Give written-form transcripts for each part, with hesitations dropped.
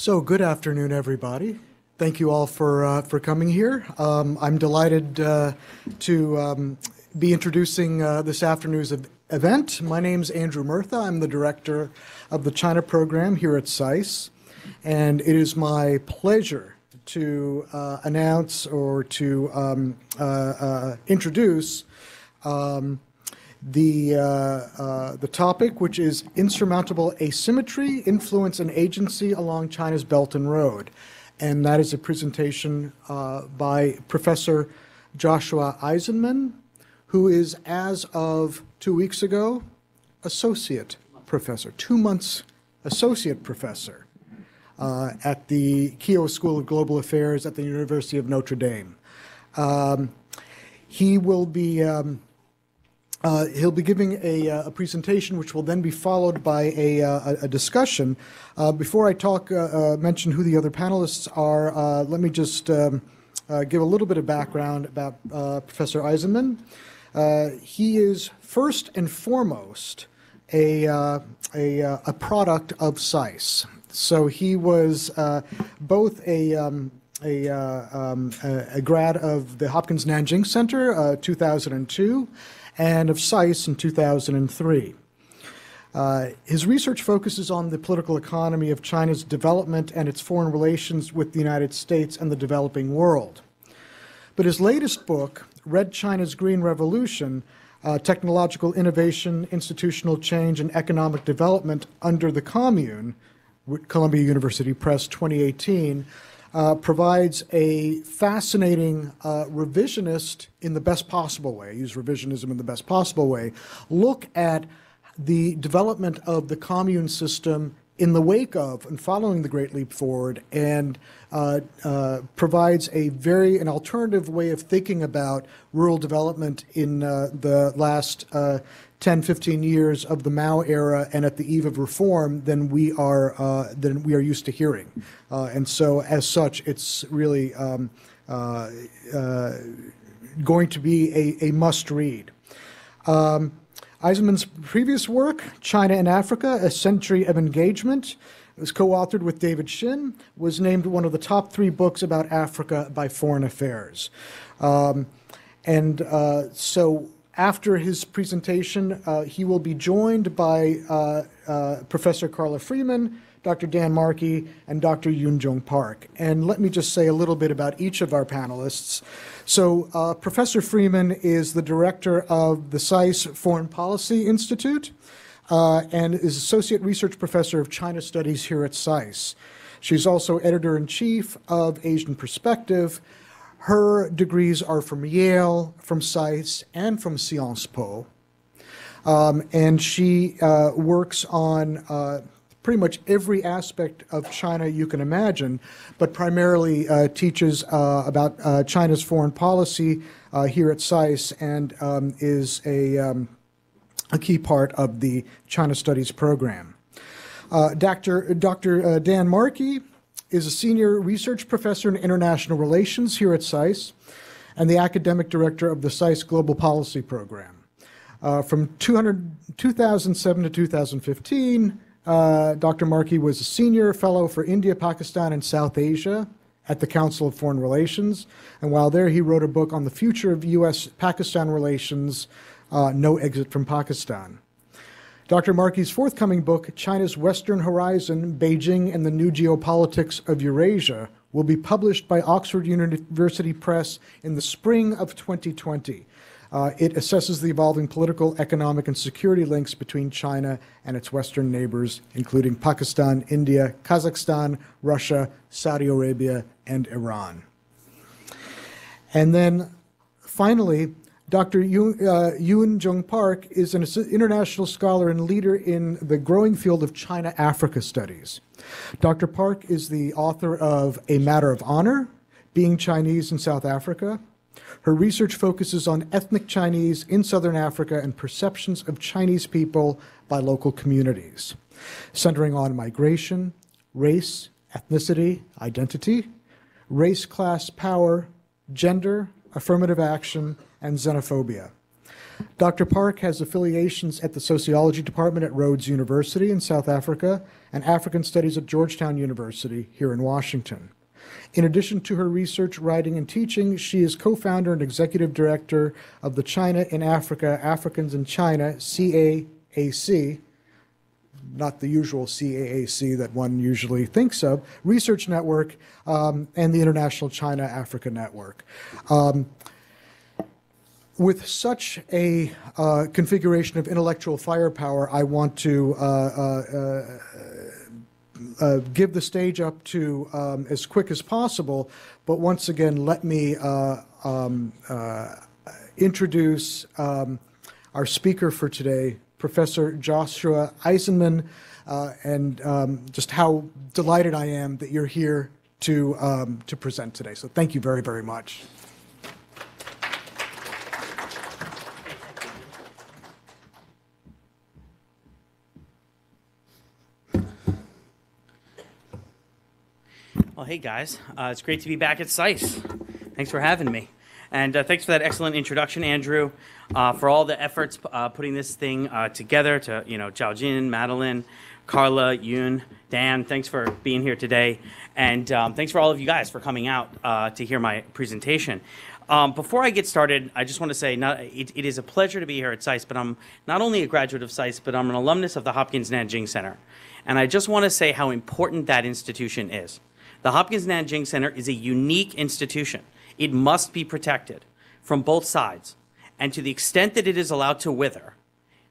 So good afternoon, everybody. Thank you all for coming here. I'm delighted to be introducing this afternoon's event. My name's Andrew Murtha. I'm the director of the China program here at SAIS, and it is my pleasure to announce or to introduce the topic, which is Insurmountable Asymmetry, Influence and Agency Along China's Belt and Road. And that is a presentation by Professor Joshua Eisenman, who is, as of 2 weeks ago, associate professor, 2 months associate professor at the Keough School of Global Affairs at the University of Notre Dame. He will be he'll be giving a presentation, which will then be followed by a discussion. Before I mention who the other panelists are, let me just give a little bit of background about Professor Eisenman. He is first and foremost a product of SAIS. So he was both a grad of the Hopkins Nanjing Center, 2002, and of SAIS in 2003. His research focuses on the political economy of China's development and its foreign relations with the United States and the developing world. But his latest book, Red China's Green Revolution, Technological Innovation, Institutional Change, and Economic Development Under the Commune, Columbia University Press, 2018, provides a fascinating revisionist in the best possible way, I use revisionism in the best possible way, look at the development of the commune system in the wake of and following the Great Leap Forward, and provides an alternative way of thinking about rural development in the last 10, 15 years of the Mao era and at the eve of reform than we are used to hearing. And so as such, it's really going to be a must read. Eisenman's previous work, China and Africa, A Century of Engagement, was co-authored with David Shin, was named one of the top 3 books about Africa by Foreign Affairs. So after his presentation, he will be joined by Professor Carla Freeman, Dr. Dan Markey, and Dr. Yoon-Jong Park. And let me just say a little bit about each of our panelists. So Professor Freeman is the director of the SAIS Foreign Policy Institute and is Associate Research Professor of China Studies here at SAIS. She's also Editor-in-Chief of Asian Perspective. Her degrees are from Yale, from SAIS, and from Sciences Po. And she works on pretty much every aspect of China you can imagine, but primarily teaches about China's foreign policy here at SAIS, and is a key part of the China Studies program. Dr. Dan Markey is a senior research professor in international relations here at SAIS and the academic director of the SAIS Global Policy Program. From 2007 to 2015, Dr. Markey was a senior fellow for India, Pakistan, and South Asia at the Council of Foreign Relations. And while there, he wrote a book on the future of U.S.-Pakistan relations, No Exit from Pakistan. Dr. Markey's forthcoming book, China's Western Horizon, Beijing and the New Geopolitics of Eurasia, will be published by Oxford University Press in the spring of 2020. It assesses the evolving political, economic, and security links between China and its Western neighbors, including Pakistan, India, Kazakhstan, Russia, Saudi Arabia, and Iran. And then finally, Dr. Yoon-Jong Park is an international scholar and leader in the growing field of China-Africa studies. Dr. Park is the author of A Matter of Honor, Being Chinese in South Africa. Her research focuses on ethnic Chinese in Southern Africa and perceptions of Chinese people by local communities, centering on migration, race, ethnicity, identity, race, class, power, gender, affirmative action, and xenophobia. Dr. Park has affiliations at the Sociology Department at Rhodes University in South Africa and African Studies at Georgetown University here in Washington. In addition to her research, writing, and teaching, she is co-founder and executive director of the China in Africa, Africans in China, CAAC, not the usual CAAC that one usually thinks of, research network, and the International China-Africa Network. With such a configuration of intellectual firepower, I want to give the stage up to as quick as possible, but once again, let me introduce our speaker for today, Professor Joshua Eisenman, and just how delighted I am that you're here to present today. So thank you very, very much. Well, hey guys, it's great to be back at SAIS. Thanks for having me. And thanks for that excellent introduction, Andrew, for all the efforts putting this thing together, to, Zhao Jin, Madeline, Carla, Yoon, Dan, thanks for being here today. And thanks for all of you guys for coming out to hear my presentation. Before I get started, I just want to say it is a pleasure to be here at SAIS, but I'm not only a graduate of SAIS, but I'm an alumnus of the Hopkins Nanjing Center. And I just want to say how important that institution is. The Hopkins Nanjing Center is a unique institution. It must be protected from both sides. And to the extent that it is allowed to wither,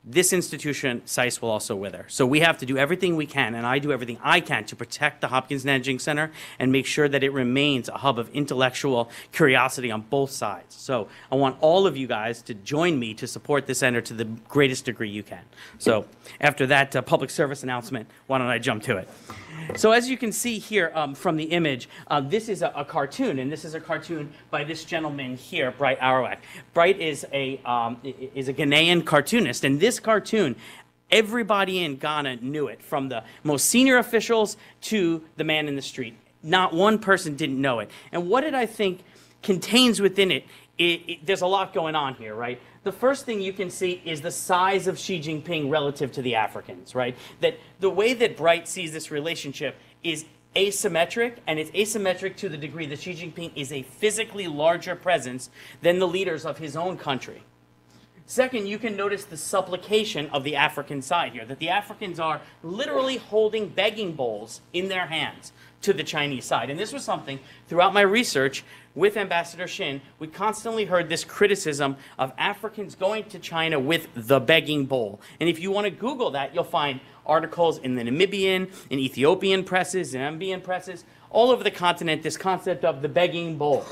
this institution, SAIS, will also wither. So we have to do everything we can, and I do everything I can to protect the Hopkins Nanjing Center and make sure that it remains a hub of intellectual curiosity on both sides. So I want all of you guys to join me to support this center to the greatest degree you can. So after that public service announcement, why don't I jump to it? So as you can see here from the image, this is a cartoon, and this is a cartoon by this gentleman here, Bright Arawak. Bright is a Ghanaian cartoonist, and this cartoon, everybody in Ghana knew it, from the most senior officials to the man in the street. Not one person didn't know it. And what it, I think, contains within it, there's a lot going on here, right? The first thing you can see is the size of Xi Jinping relative to the Africans, right? That the way that Bright sees this relationship is asymmetric, and it's asymmetric to the degree that Xi Jinping is a physically larger presence than the leaders of his own country. Second, you can notice the supplication of the African side here, that the Africans are literally holding begging bowls in their hands to the Chinese side. And this was something, throughout my research with Ambassador Shin, we constantly heard this criticism of Africans going to China with the begging bowl. And if you want to Google that, you'll find articles in the Namibian, in Ethiopian presses, in Zambian presses, all over the continent, this concept of the begging bowl.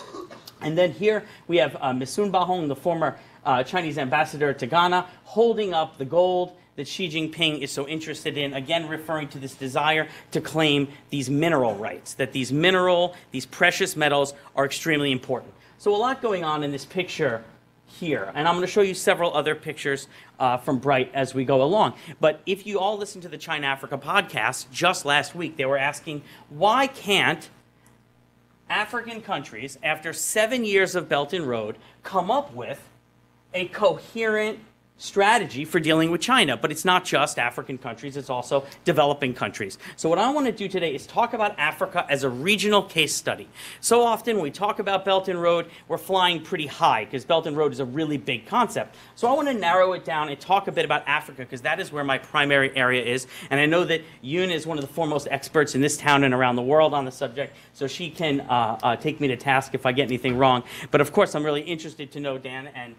And then here we have Ms. Sun Bahong, the former Chinese ambassador to Ghana, holding up the gold that Xi Jinping is so interested in, again referring to this desire to claim these mineral rights, that these precious metals are extremely important. So a lot going on in this picture here, and I'm going to show you several other pictures from Bright as we go along. But if you all listen to the China-Africa podcast just last week, they were asking, why can't African countries, after 7 years of Belt and Road, come up with a coherent strategy for dealing with China? But it's not just African countries, it's also developing countries. So what I want to do today is talk about Africa as a regional case study. So often when we talk about Belt and Road, we're flying pretty high because Belt and Road is a really big concept. So I want to narrow it down and talk a bit about Africa, because that is where my primary area is. And I know that Yoon is one of the foremost experts in this town and around the world on the subject, so she can take me to task if I get anything wrong. But of course, I'm really interested to know, Dan and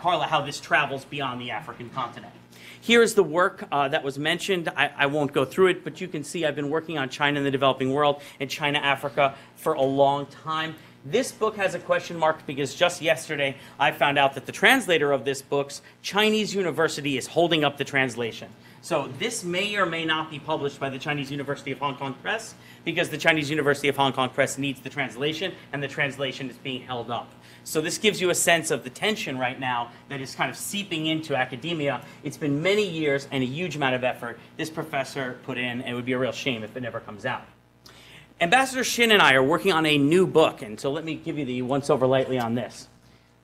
Carla, how this travels beyond the African continent. Here is the work that was mentioned. I won't go through it, but you can see I've been working on China and the developing world and China-Africa for a long time. This book has a question mark because just yesterday I found out that the translator of this book's Chinese university is holding up the translation. So this may or may not be published by the Chinese University of Hong Kong Press, because the Chinese University of Hong Kong Press needs the translation, and the translation is being held up. So this gives you a sense of the tension right now that is kind of seeping into academia. It's been many years and a huge amount of effort this professor put in, and it would be a real shame if it never comes out. Ambassador Shin and I are working on a new book, and so let me give you the once-over lightly on this.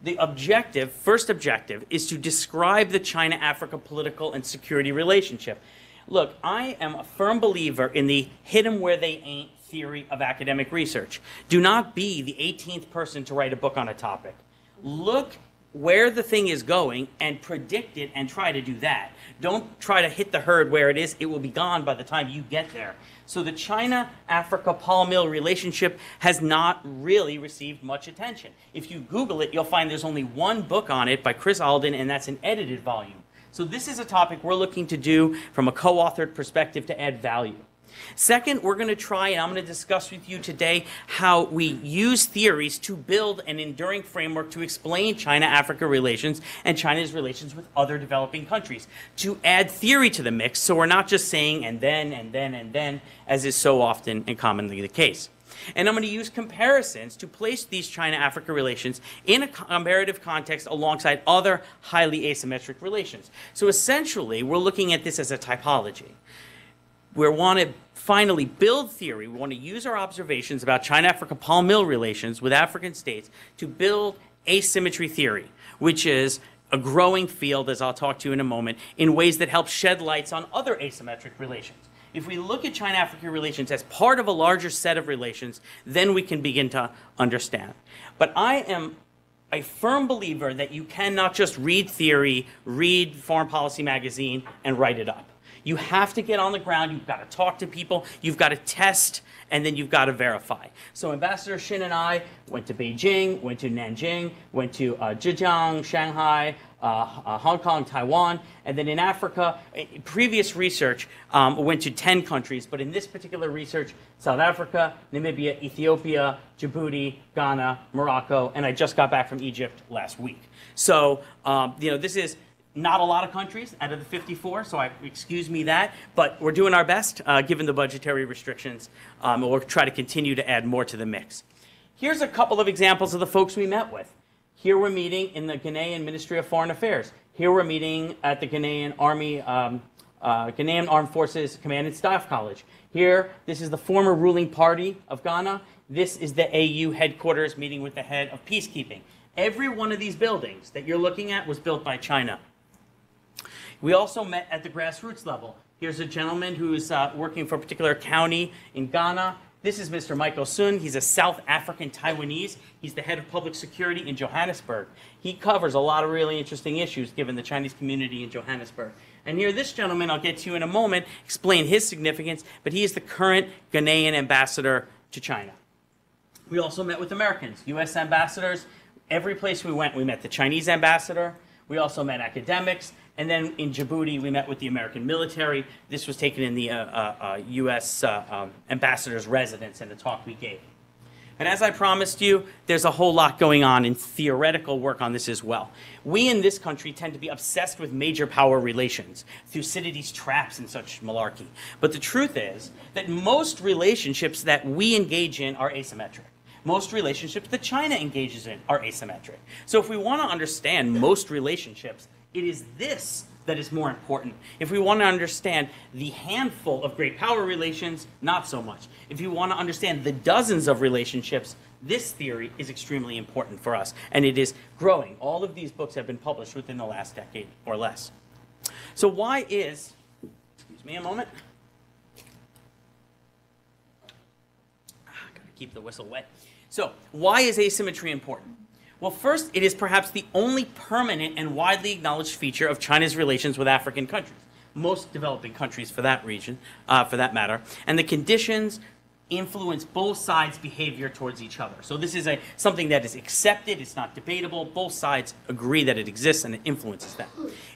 The objective, first objective, is to describe the China-Africa political and security relationship. Look, I am a firm believer in the hit 'em where they ain't theory of academic research. Do not be the 18th person to write a book on a topic. Look where the thing is going and predict it and try to do that. Don't try to hit the herd where it is. It will be gone by the time you get there. So the China-Africa polymill relationship has not really received much attention. If you Google it, you'll find there's only one book on it by Chris Alden, and that's an edited volume. So this is a topic we're looking to do from a co-authored perspective to add value. Second, we're going to try, and I'm going to discuss with you today, how we use theories to build an enduring framework to explain China-Africa relations and China's relations with other developing countries, to add theory to the mix so we're not just saying and then, as is so often and commonly the case. And I'm going to use comparisons to place these China-Africa relations in a comparative context alongside other highly asymmetric relations. So essentially, we're looking at this as a typology. We want to finally build theory. We want to use our observations about China-Africa polymill relations with African states to build asymmetry theory, which is a growing field, as I'll talk to you in a moment, in ways that help shed lights on other asymmetric relations. If we look at China-Africa relations as part of a larger set of relations, then we can begin to understand. But I am a firm believer that you cannot just read theory, read Foreign Policy magazine, and write it up. You have to get on the ground, you've got to talk to people, you've got to test, and then you've got to verify. So Ambassador Shin and I went to Beijing, went to Nanjing, went to Zhejiang, Shanghai, Hong Kong, Taiwan, and then in Africa, previous research went to 10 countries, but in this particular research, South Africa, Namibia, Ethiopia, Djibouti, Ghana, Morocco, and I just got back from Egypt last week. So, this is not a lot of countries out of the 54, so excuse me that, but we're doing our best given the budgetary restrictions, and we'll try to continue to add more to the mix. Here's a couple of examples of the folks we met with. Here we're meeting in the Ghanaian Ministry of Foreign Affairs. Here we're meeting at the Ghanaian Army, Ghanaian Armed Forces Command and Staff College. Here, this is the former ruling party of Ghana. This is the AU headquarters meeting with the head of peacekeeping. Every one of these buildings that you're looking at was built by China. We also met at the grassroots level. Here's a gentleman who's working for a particular county in Ghana. This is Mr. Michael Sun. He's a South African Taiwanese. He's the head of public security in Johannesburg. He covers a lot of really interesting issues given the Chinese community in Johannesburg. And here, this gentleman, I'll get to in a moment, explain his significance, but he is the current Ghanaian ambassador to China. We also met with Americans, U.S. ambassadors. Every place we went, we met the Chinese ambassador. We also met academics. And then in Djibouti, we met with the American military. This was taken in the U.S. Ambassador's residence in the talk we gave. And as I promised you, there's a whole lot going on in theoretical work on this as well. We in this country tend to be obsessed with major power relations, Thucydides' traps and such malarkey. But the truth is that most relationships that we engage in are asymmetric. Most relationships that China engages in are asymmetric. So if we want to understand most relationships, it is this that is more important. If we want to understand the handful of great power relations, not so much. If you want to understand the dozens of relationships, this theory is extremely important for us, and it is growing. All of these books have been published within the last decade or less. So why is, excuse me a moment. Gotta keep the whistle wet. So why is asymmetry important? Well, first, it is perhaps the only permanent and widely acknowledged feature of China's relations with African countries, most developing countries for that region, for that matter, and the conditions influence both sides' behavior towards each other. So this is something that is accepted, it's not debatable, both sides agree that it exists and it influences them.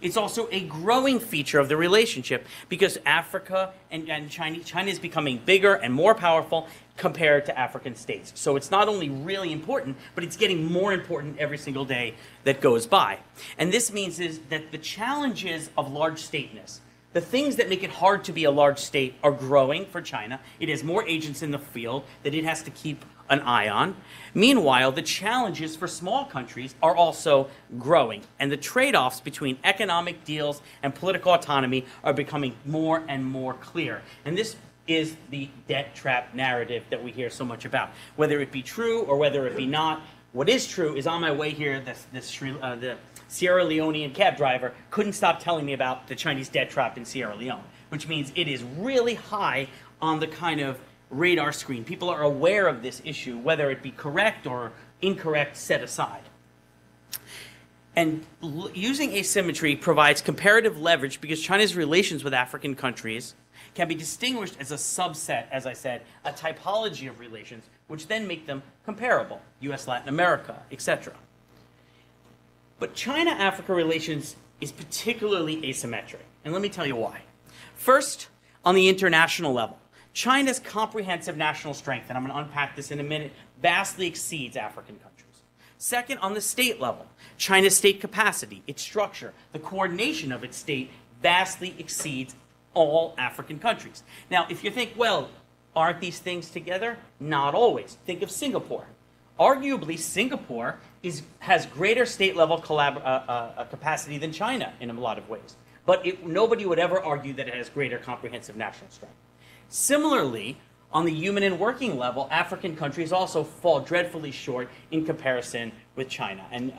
It's also a growing feature of the relationship because Africa and China is becoming bigger and more powerful compared to African states. So it's not only really important, but it's getting more important every single day that goes by. And this means is that the challenges of large stateness, the things that make it hard to be a large state, are growing for China. It has more agents in the field that it has to keep an eye on. Meanwhile, the challenges for small countries are also growing, and the trade-offs between economic deals and political autonomy are becoming more and more clear. And this is the debt trap narrative that we hear so much about. Whether it be true or whether it be not, What is true is on my way here, the Sierra Leonean cab driver couldn't stop telling me about the Chinese debt trap in Sierra Leone, which means it is really high on the kind of radar screen. People are aware of this issue, whether it be correct or incorrect, set aside. And using asymmetry provides comparative leverage because China's relations with African countries can be distinguished as a subset, as I said, a typology of relations, which then make them comparable, US, Latin America, etc. But China-Africa relations is particularly asymmetric, and let me tell you why. First, on the international level, China's comprehensive national strength, and I'm going to unpack this in a minute, vastly exceeds African countries. Second, on the state level, China's state capacity, its structure, the coordination of its state vastly exceeds all African countries. Now, if you think, well, aren't these things together? Not always. Think of Singapore. Arguably, Singapore has greater state-level capacity than China in a lot of ways. But nobody would ever argue that it has greater comprehensive national strength. Similarly, on the human and working level, African countries also fall dreadfully short in comparison with China. And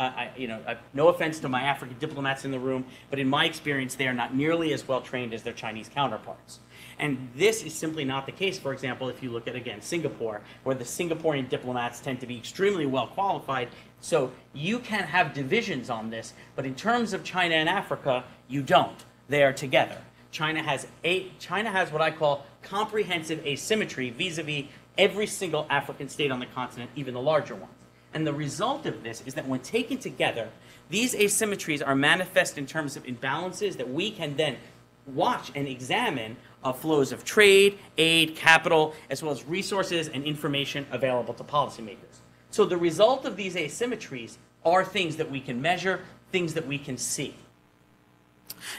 no offense to my African diplomats in the room, but in my experience, they are not nearly as well trained as their Chinese counterparts. And this is simply not the case, for example, if you look at, again, Singapore, where the Singaporean diplomats tend to be extremely well qualified. So you can have divisions on this, but in terms of China and Africa, you don't. They are together. China has what I call comprehensive asymmetry vis-a-vis every single African state on the continent, even the larger ones. And the result of this is that when taken together, these asymmetries are manifest in terms of imbalances that we can then watch and examine flows of trade, aid, capital, as well as resources and information available to policymakers. So the result of these asymmetries are things that we can measure, things that we can see.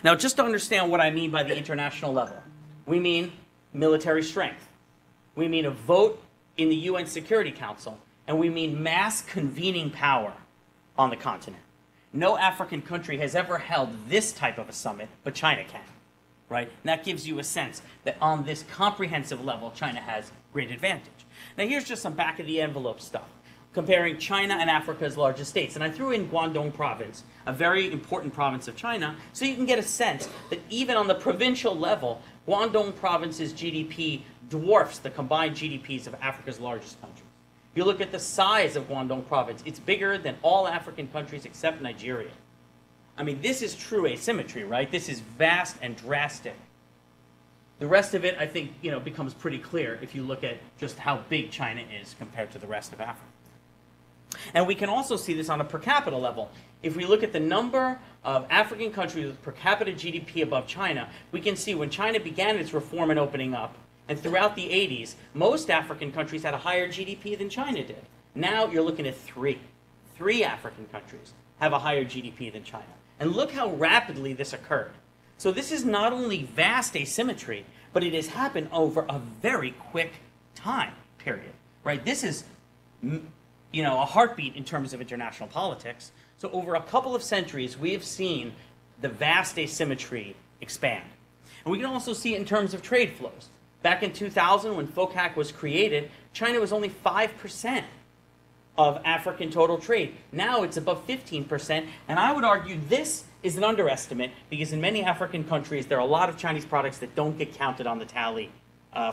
Now, just to understand what I mean by the international level, we mean military strength. We mean a vote in the UN Security Council, and we mean mass convening power on the continent. No African country has ever held this type of a summit, but China can, right? And that gives you a sense that on this comprehensive level, China has great advantage. Now, here's just some back-of-the-envelope stuff, comparing China and Africa's largest states. And I threw in Guangdong province, a very important province of China, so you can get a sense that even on the provincial level, Guangdong province's GDP dwarfs the combined GDPs of Africa's largest countries. You look at the size of Guangdong province, it's bigger than all African countries except Nigeria. I mean, this is true asymmetry, right? This is vast and drastic. The rest of it, I think, becomes pretty clear if you look at just how big China is compared to the rest of Africa. And we can also see this on a per capita level. If we look at the number of African countries with per capita GDP above China, we can see when China began its reform and opening up, and throughout the 80s, most African countries had a higher GDP than China did. Now you're looking at three. Three African countries have a higher GDP than China. And look how rapidly this occurred. So this is not only vast asymmetry, but it has happened over a very quick time period, right? This is a heartbeat in terms of international politics. So over a couple of centuries, we have seen the vast asymmetry expand. And we can also see it in terms of trade flows. Back in 2000, when FOCAC was created, China was only 5% of African total trade. Now it's above 15%, and I would argue this is an underestimate because in many African countries, there are a lot of Chinese products that don't get counted on the tally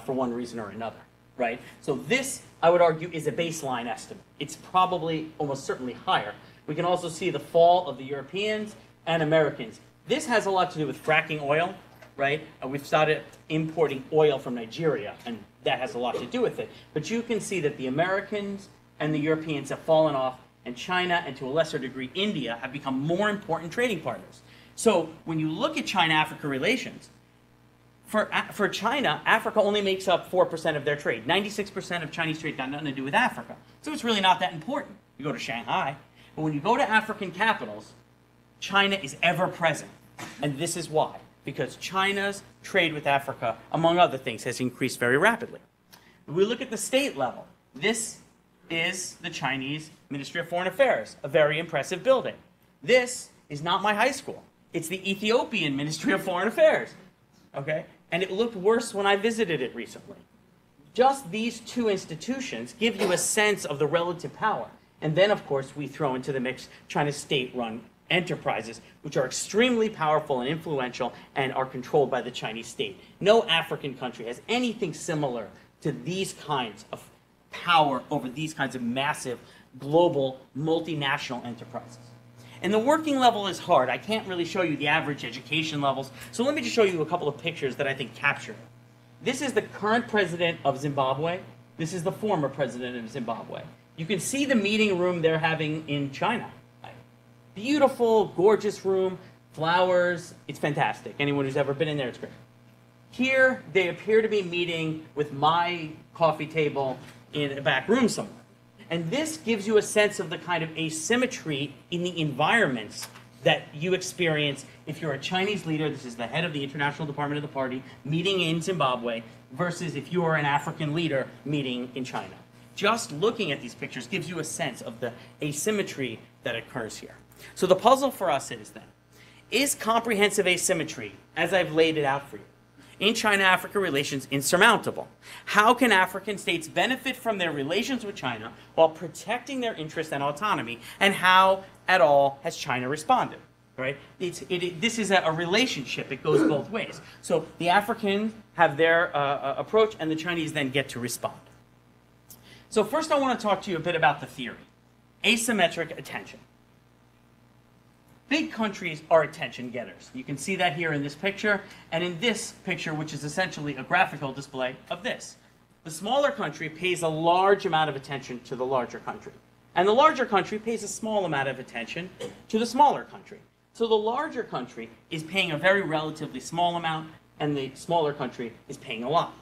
for one reason or another, right? So this, I would argue, is a baseline estimate. It's probably almost certainly higher. We can also see the fall of the Europeans and Americans. This has a lot to do with fracking oil, right? We've started importing oil from Nigeria, and that has a lot to do with it. But you can see that the Americans and the Europeans have fallen off, and China, and to a lesser degree India, have become more important trading partners. So when you look at China-Africa relations, for China, Africa only makes up 4% of their trade. 96% of Chinese trade got nothing to do with Africa. So it's really not that important. You go to Shanghai. But when you go to African capitals, China is ever present. And this is why. Because China's trade with Africa, among other things, has increased very rapidly. If we look at the state level, this is the Chinese Ministry of Foreign Affairs, a very impressive building. This is not my high school. It's the Ethiopian Ministry of Foreign Affairs, okay? And it looked worse when I visited it recently. Just these two institutions give you a sense of the relative power. And then, of course, we throw into the mix China's state-run enterprises, which are extremely powerful and influential and are controlled by the Chinese state. No African country has anything similar to these kinds of power over these kinds of massive global multinational enterprises. And the working level is hard. I can't really show you the average education levels, so let me just show you a couple of pictures that I think capture it. This is the current president of Zimbabwe. This is the former president of Zimbabwe. You can see the meeting room they're having in China. Beautiful, gorgeous room, flowers. It's fantastic. Anyone who's ever been in there, it's great. Here, they appear to be meeting with my coffee table in a back room somewhere. And this gives you a sense of the kind of asymmetry in the environments that you experience if you're a Chinese leader, this is the head of the International Department of the Party, meeting in Zimbabwe, versus if you are an African leader meeting in China. Just looking at these pictures gives you a sense of the asymmetry that occurs here. So the puzzle for us is then, is comprehensive asymmetry, as I've laid it out for you, in China-Africa relations insurmountable? How can African states benefit from their relations with China while protecting their interests and autonomy? And how at all has China responded? Right? This is a relationship. It goes both ways. So the Africans have their approach, and the Chinese then get to respond. So first I want to talk to you a bit about the theory. Asymmetric attention. Big countries are attention getters. You can see that here in this picture, and in this picture, which is essentially a graphical display of this. The smaller country pays a large amount of attention to the larger country, and the larger country pays a small amount of attention to the smaller country. So the larger country is paying a very relatively small amount, and the smaller country is paying a lot.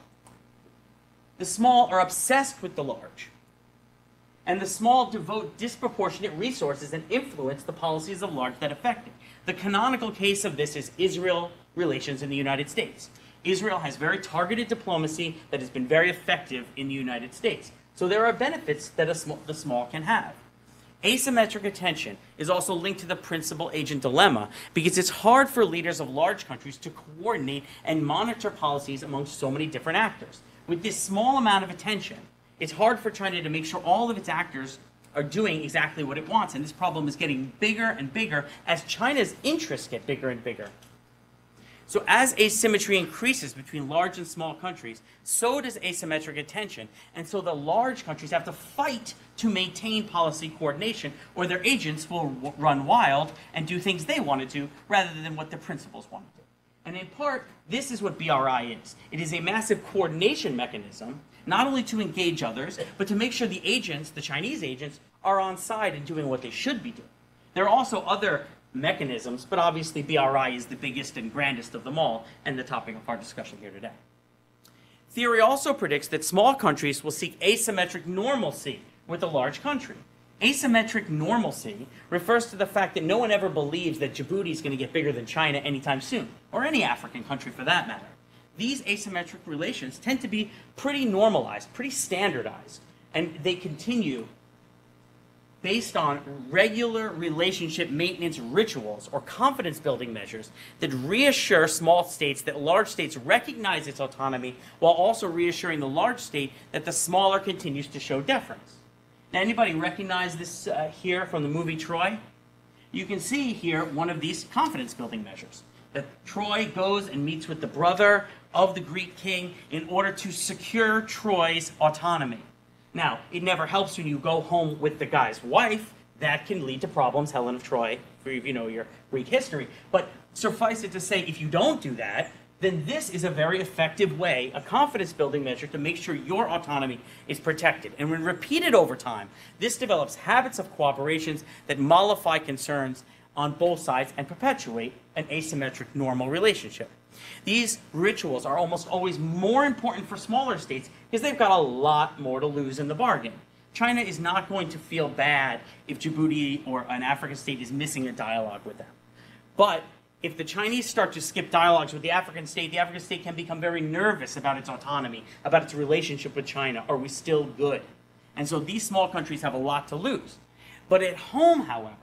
The small are obsessed with the large, and the small devote disproportionate resources and influence the policies of large that affect it. The canonical case of this is Israel relations in the United States. Israel has very targeted diplomacy that has been very effective in the United States. So there are benefits that the small can have. Asymmetric attention is also linked to the principal agent dilemma because it's hard for leaders of large countries to coordinate and monitor policies among so many different actors. With this small amount of attention, it's hard for China to make sure all of its actors are doing exactly what it wants, and this problem is getting bigger and bigger as China's interests get bigger and bigger. So as asymmetry increases between large and small countries, so does asymmetric attention, and so the large countries have to fight to maintain policy coordination, or their agents will run wild and do things they want to do rather than what the principals want to do. And in part, this is what BRI is. It is a massive coordination mechanism, not only to engage others, but to make sure the agents, the Chinese agents, are on side and doing what they should be doing. There are also other mechanisms, but obviously BRI is the biggest and grandest of them all, and the topic of our discussion here today. Theory also predicts that small countries will seek asymmetric normalcy with a large country. Asymmetric normalcy refers to the fact that no one ever believes that Djibouti is going to get bigger than China anytime soon, or any African country for that matter. These asymmetric relations tend to be pretty normalized, pretty standardized, and they continue based on regular relationship maintenance rituals or confidence-building measures that reassure small states that large states recognize its autonomy while also reassuring the large state that the smaller continues to show deference. Now, anybody recognize this here from the movie Troy? You can see here one of these confidence-building measures. That Troy goes and meets with the brother of the Greek king in order to secure Troy's autonomy. Now, it never helps when you go home with the guy's wife. That can lead to problems, Helen of Troy, if you know your Greek history. But suffice it to say, if you don't do that, then this is a very effective way, a confidence-building measure to make sure your autonomy is protected. And when repeated over time, this develops habits of cooperations that mollify concerns on both sides and perpetuate an asymmetric normal relationship. These rituals are almost always more important for smaller states because they've got a lot more to lose in the bargain. China is not going to feel bad if Djibouti or an African state is missing a dialogue with them. But if the Chinese start to skip dialogues with the African state can become very nervous about its autonomy, about its relationship with China. Are we still good? And so these small countries have a lot to lose. But at home, however,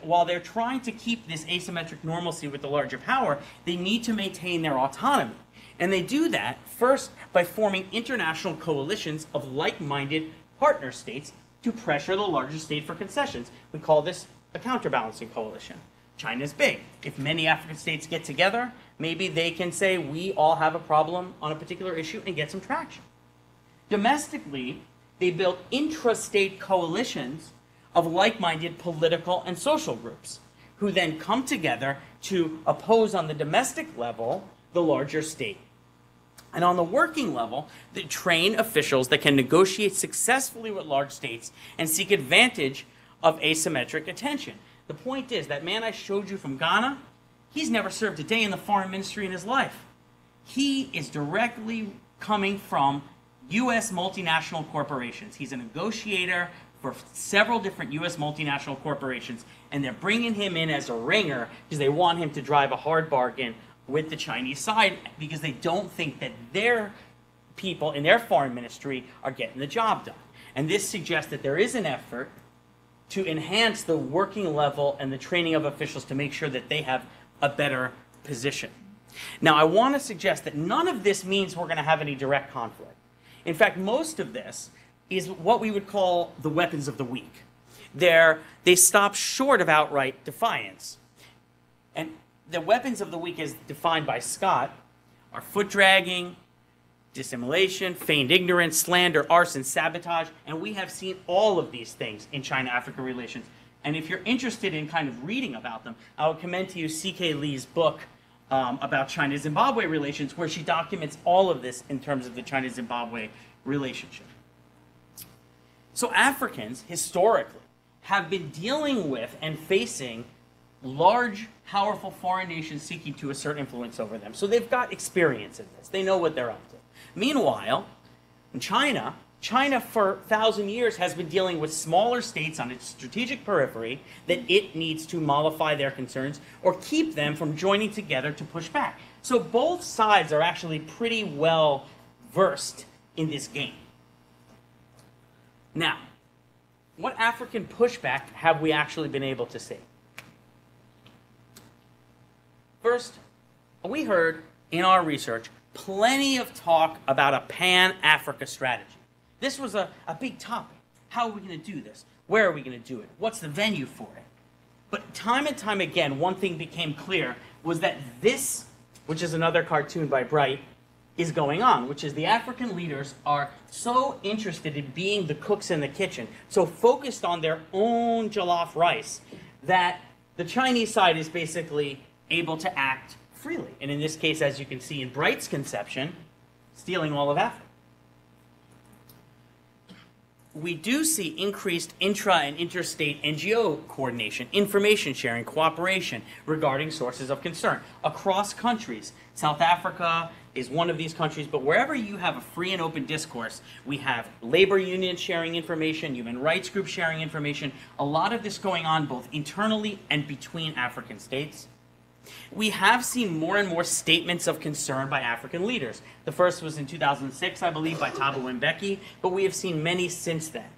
while they're trying to keep this asymmetric normalcy with the larger power, they need to maintain their autonomy. And they do that first by forming international coalitions of like-minded partner states to pressure the larger state for concessions. We call this a counterbalancing coalition. China's big. If many African states get together, maybe they can say, we all have a problem on a particular issue and get some traction. Domestically, they built intrastate coalitions of like-minded political and social groups who then come together to oppose on the domestic level the larger state. And on the working level, they train officials that can negotiate successfully with large states and seek advantage of asymmetric attention. The point is, that man I showed you from Ghana, he's never served a day in the foreign ministry in his life. He is directly coming from U.S. multinational corporations. He's a negotiator for several different U.S. multinational corporations, and they're bringing him in as a ringer because they want him to drive a hard bargain with the Chinese side because they don't think that their people in their foreign ministry are getting the job done. And this suggests that there is an effort to enhance the working level and the training of officials to make sure that they have a better position. Now, I want to suggest that none of this means we're going to have any direct conflict. In fact, most of this is what we would call the weapons of the weak. They stop short of outright defiance. And the weapons of the weak, as defined by Scott, are foot dragging, dissimulation, feigned ignorance, slander, arson, sabotage, and we have seen all of these things in China-Africa relations. And if you're interested in kind of reading about them, I would commend to you C.K. Lee's book about China-Zimbabwe relations, where she documents all of this in terms of the China-Zimbabwe relationship. So Africans, historically, have been dealing with and facing large, powerful foreign nations seeking to assert influence over them. So they've got experience in this. They know what they're up to. Meanwhile, in China for 1,000 years has been dealing with smaller states on its strategic periphery that it needs to mollify their concerns or keep them from joining together to push back. So both sides are actually pretty well versed in this game. Now, what African pushback have we actually been able to see? First, we heard in our research plenty of talk about a pan-Africa strategy. This was a big topic. How are we going to do this? Where are we going to do it? What's the venue for it? But time and time again, one thing became clear was that this, which is another cartoon by Bright, is going on, which is the African leaders are so interested in being the cooks in the kitchen, so focused on their own jollof rice, that the Chinese side is basically able to act freely. And in this case, as you can see in Bright's conception, stealing all of Africa. We do see increased intra and interstate NGO coordination, information sharing, cooperation regarding sources of concern across countries. South Africa is one of these countries, but wherever you have a free and open discourse, we have labor unions sharing information, human rights groups sharing information, a lot of this going on both internally and between African states. We have seen more and more statements of concern by African leaders. The first was in 2006, I believe, by Thabo Mbeki, but we have seen many since then.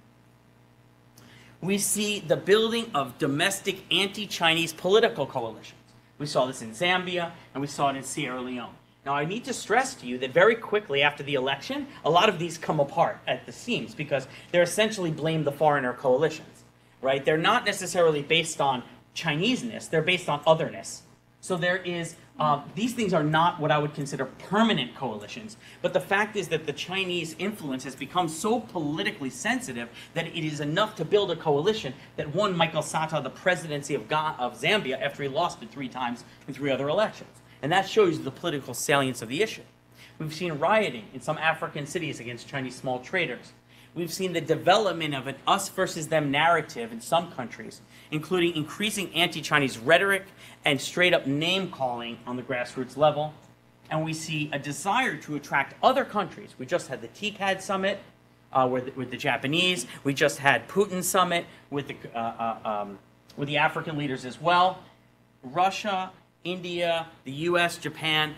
We see the building of domestic anti-Chinese political coalitions. We saw this in Zambia, and we saw it in Sierra Leone. Now, I need to stress to you that very quickly after the election, a lot of these come apart at the seams because they're essentially blame the foreigner coalitions, right? They're not necessarily based on Chineseness, they're based on otherness. So there is, these things are not what I would consider permanent coalitions, but the fact is that the Chinese influence has become so politically sensitive that it is enough to build a coalition that won Michael Sata the presidency of Zambia after he lost it 3 times in 3 other elections. And that shows you the political salience of the issue. We've seen rioting in some African cities against Chinese small traders. We've seen the development of an us versus them narrative in some countries, including increasing anti-Chinese rhetoric and straight-up name-calling on the grassroots level. And we see a desire to attract other countries. We just had the TCAD summit with the Japanese. We just had Putin summit with the African leaders as well. Russia, India, the US, Japan.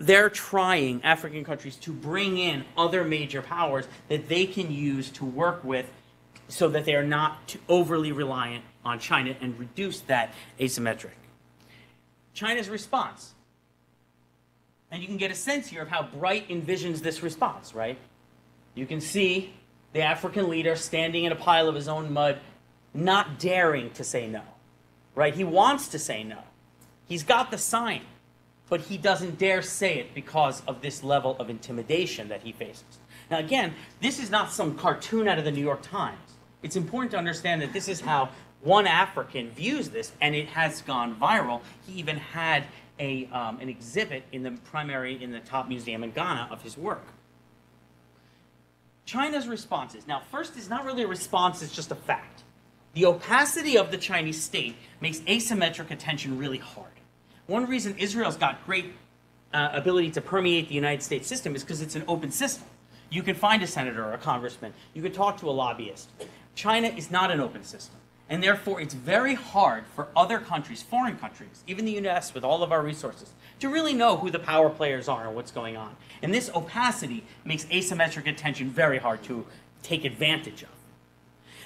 They're trying, African countries, to bring in other major powers that they can use to work with so that they are not too overly reliant on China and reduce that asymmetric. China's response. And you can get a sense here of how Bright envisions this response, right? You can see The African leader standing in a pile of his own mud, not daring to say no, right? He wants to say no. He's got the sign, but he doesn't dare say it because of this level of intimidation that he faces. Now again, this is not some cartoon out of the New York Times. It's important to understand that this is how one African views this, and it has gone viral. He even had an exhibit in the top museum in Ghana of his work. China's responses. Now, first, it's not really a response, it's just a fact. The opacity of the Chinese state makes asymmetric attention really hard. One reason Israel's got great ability to permeate the United States system is because it's an open system. You can find a senator or a congressman. You can talk to a lobbyist. China is not an open system. And therefore, it's very hard for other countries, foreign countries, even the US with all of our resources, to really know who the power players are and what's going on. And this opacity makes asymmetric attention very hard to take advantage of.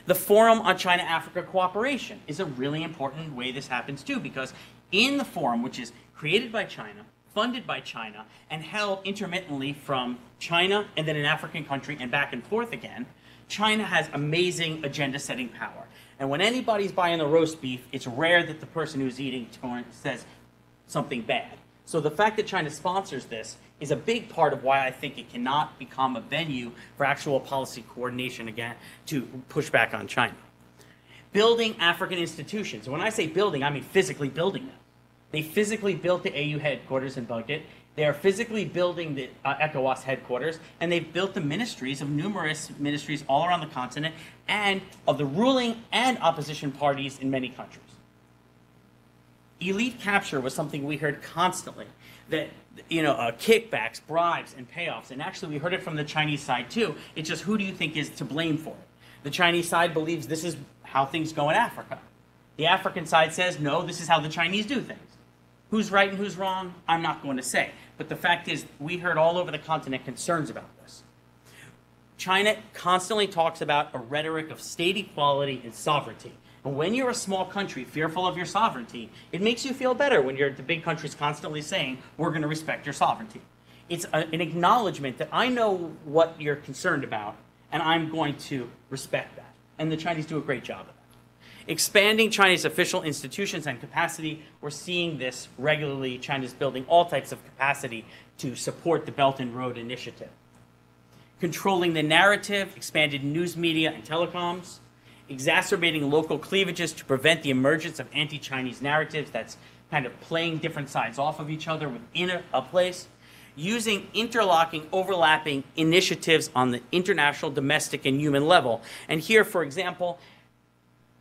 The Forum on China-Africa Cooperation is a really important way this happens too, because in the forum, which is created by China, funded by China, and held intermittently from China and then an African country and back and forth again, China has amazing agenda-setting power. And when anybody's buying the roast beef, it's rare that the person who's eating says something bad. So the fact that China sponsors this is a big part of why I think it cannot become a venue for actual policy coordination again to push back on China. Building African institutions. When I say building, I mean physically building them. They physically built the AU headquarters in Baghdad. They are physically building the ECOWAS headquarters, and they've built the ministries of numerous ministries all around the continent and of the ruling and opposition parties in many countries. Elite capture was something we heard constantly, that kickbacks, bribes, and payoffs, and actually we heard it from the Chinese side too. It's just who do you think is to blame for it? The Chinese side believes this is how things go in Africa. The African side says, no, this is how the Chinese do things. Who's right and who's wrong, I'm not going to say. But the fact is, we heard all over the continent concerns about this. China constantly talks about a rhetoric of state equality and sovereignty. And when you're a small country fearful of your sovereignty, it makes you feel better when the big country's constantly saying, we're going to respect your sovereignty. It's an acknowledgement that I know what you're concerned about, and I'm going to respect that. And the Chinese do a great job of that. Expanding China's official institutions and capacity, we're seeing this regularly. China's building all types of capacity to support the Belt and Road Initiative. Controlling the narrative, expanded news media and telecoms, exacerbating local cleavages to prevent the emergence of anti-Chinese narratives that's kind of playing different sides off of each other within a place, using interlocking, overlapping initiatives on the international, domestic, and human level. And here, for example,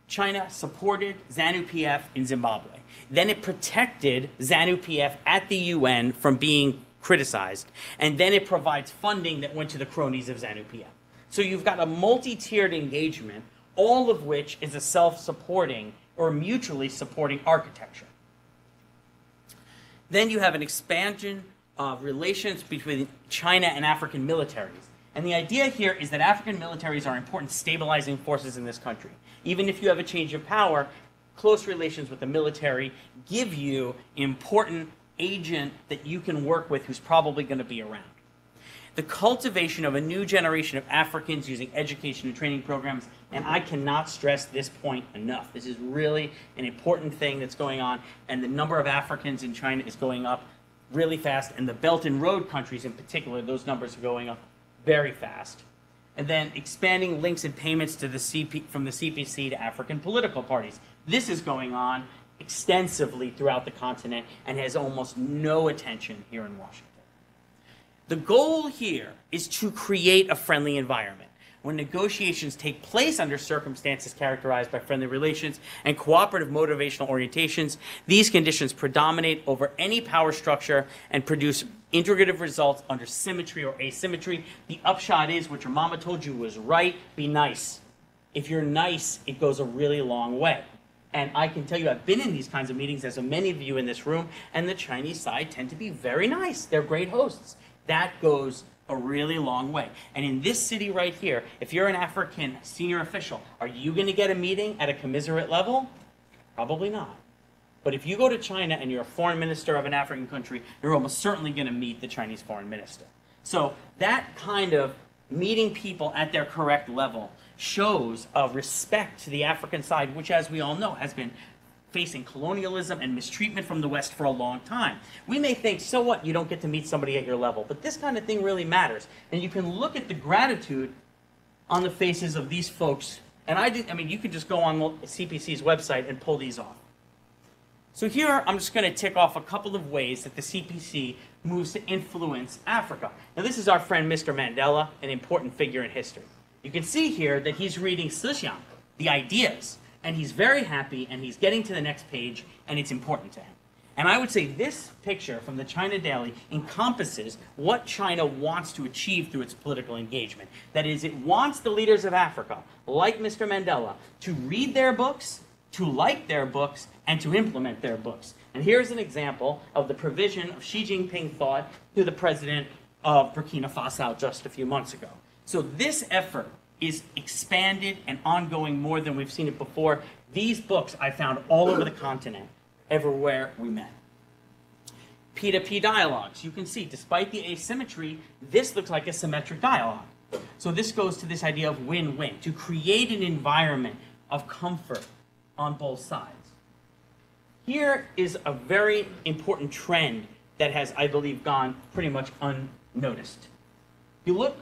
China supported ZANU-PF in Zimbabwe. Then it protected ZANU-PF at the UN from being criticized. And then it provides funding that went to the cronies of ZANU-PF. So you've got a multi-tiered engagement, all of which is a self-supporting or mutually supporting architecture. Then you have an expansion of relations between China and African militaries. And the idea here is that African militaries are important stabilizing forces in this country. Even if you have a change of power, close relations with the military give you important agent that you can work with who's probably going to be around. The cultivation of a new generation of Africans using education and training programs, and I cannot stress this point enough. This is really an important thing that's going on, and the number of Africans in China is going up really fast, and the Belt and Road countries in particular, those numbers are going up very fast. And then expanding links and payments to from the CPC to African political parties. This is going on extensively throughout the continent and has almost no attention here in Washington. The goal here is to create a friendly environment. When negotiations take place under circumstances characterized by friendly relations and cooperative motivational orientations, these conditions predominate over any power structure and produce integrative results under symmetry or asymmetry. The upshot is, what your mama told you was right, be nice. If you're nice, it goes a really long way. And I can tell you, I've been in these kinds of meetings, as so many of you in this room, and the Chinese side tend to be very nice. They're great hosts. That goes a really long way. And in this city right here, if you're an African senior official, are you going to get a meeting at a commiserate level? Probably not. But if you go to China and you're a foreign minister of an African country, you're almost certainly going to meet the Chinese foreign minister. So that kind of meeting people at their correct level shows a respect to the African side, which, as we all know, has been facing colonialism and mistreatment from the West for a long time. We may think, so what, you don't get to meet somebody at your level, but this kind of thing really matters. And you can look at the gratitude on the faces of these folks, and I mean, you could just go on CPC's website and pull these off. So here, I'm just going to tick off a couple of ways that the CPC moves to influence Africa. Now, this is our friend Mr. Mandela, an important figure in history. You can see here that he's reading Sishan, the ideas, and he's very happy, and he's getting to the next page, and it's important to him. And I would say this picture from the China Daily encompasses what China wants to achieve through its political engagement. That is, it wants the leaders of Africa, like Mr. Mandela, to read their books, to like their books, and to implement their books. And here's an example of the provision of Xi Jinping thought to the president of Burkina Faso just a few months ago. So this effort is expanded and ongoing more than we've seen it before. These books I found all over the continent, everywhere we met. P2P dialogues. You can see, despite the asymmetry, this looks like a symmetric dialogue. So this goes to this idea of win-win, to create an environment of comfort on both sides. Here is a very important trend that has, I believe, gone pretty much unnoticed. You look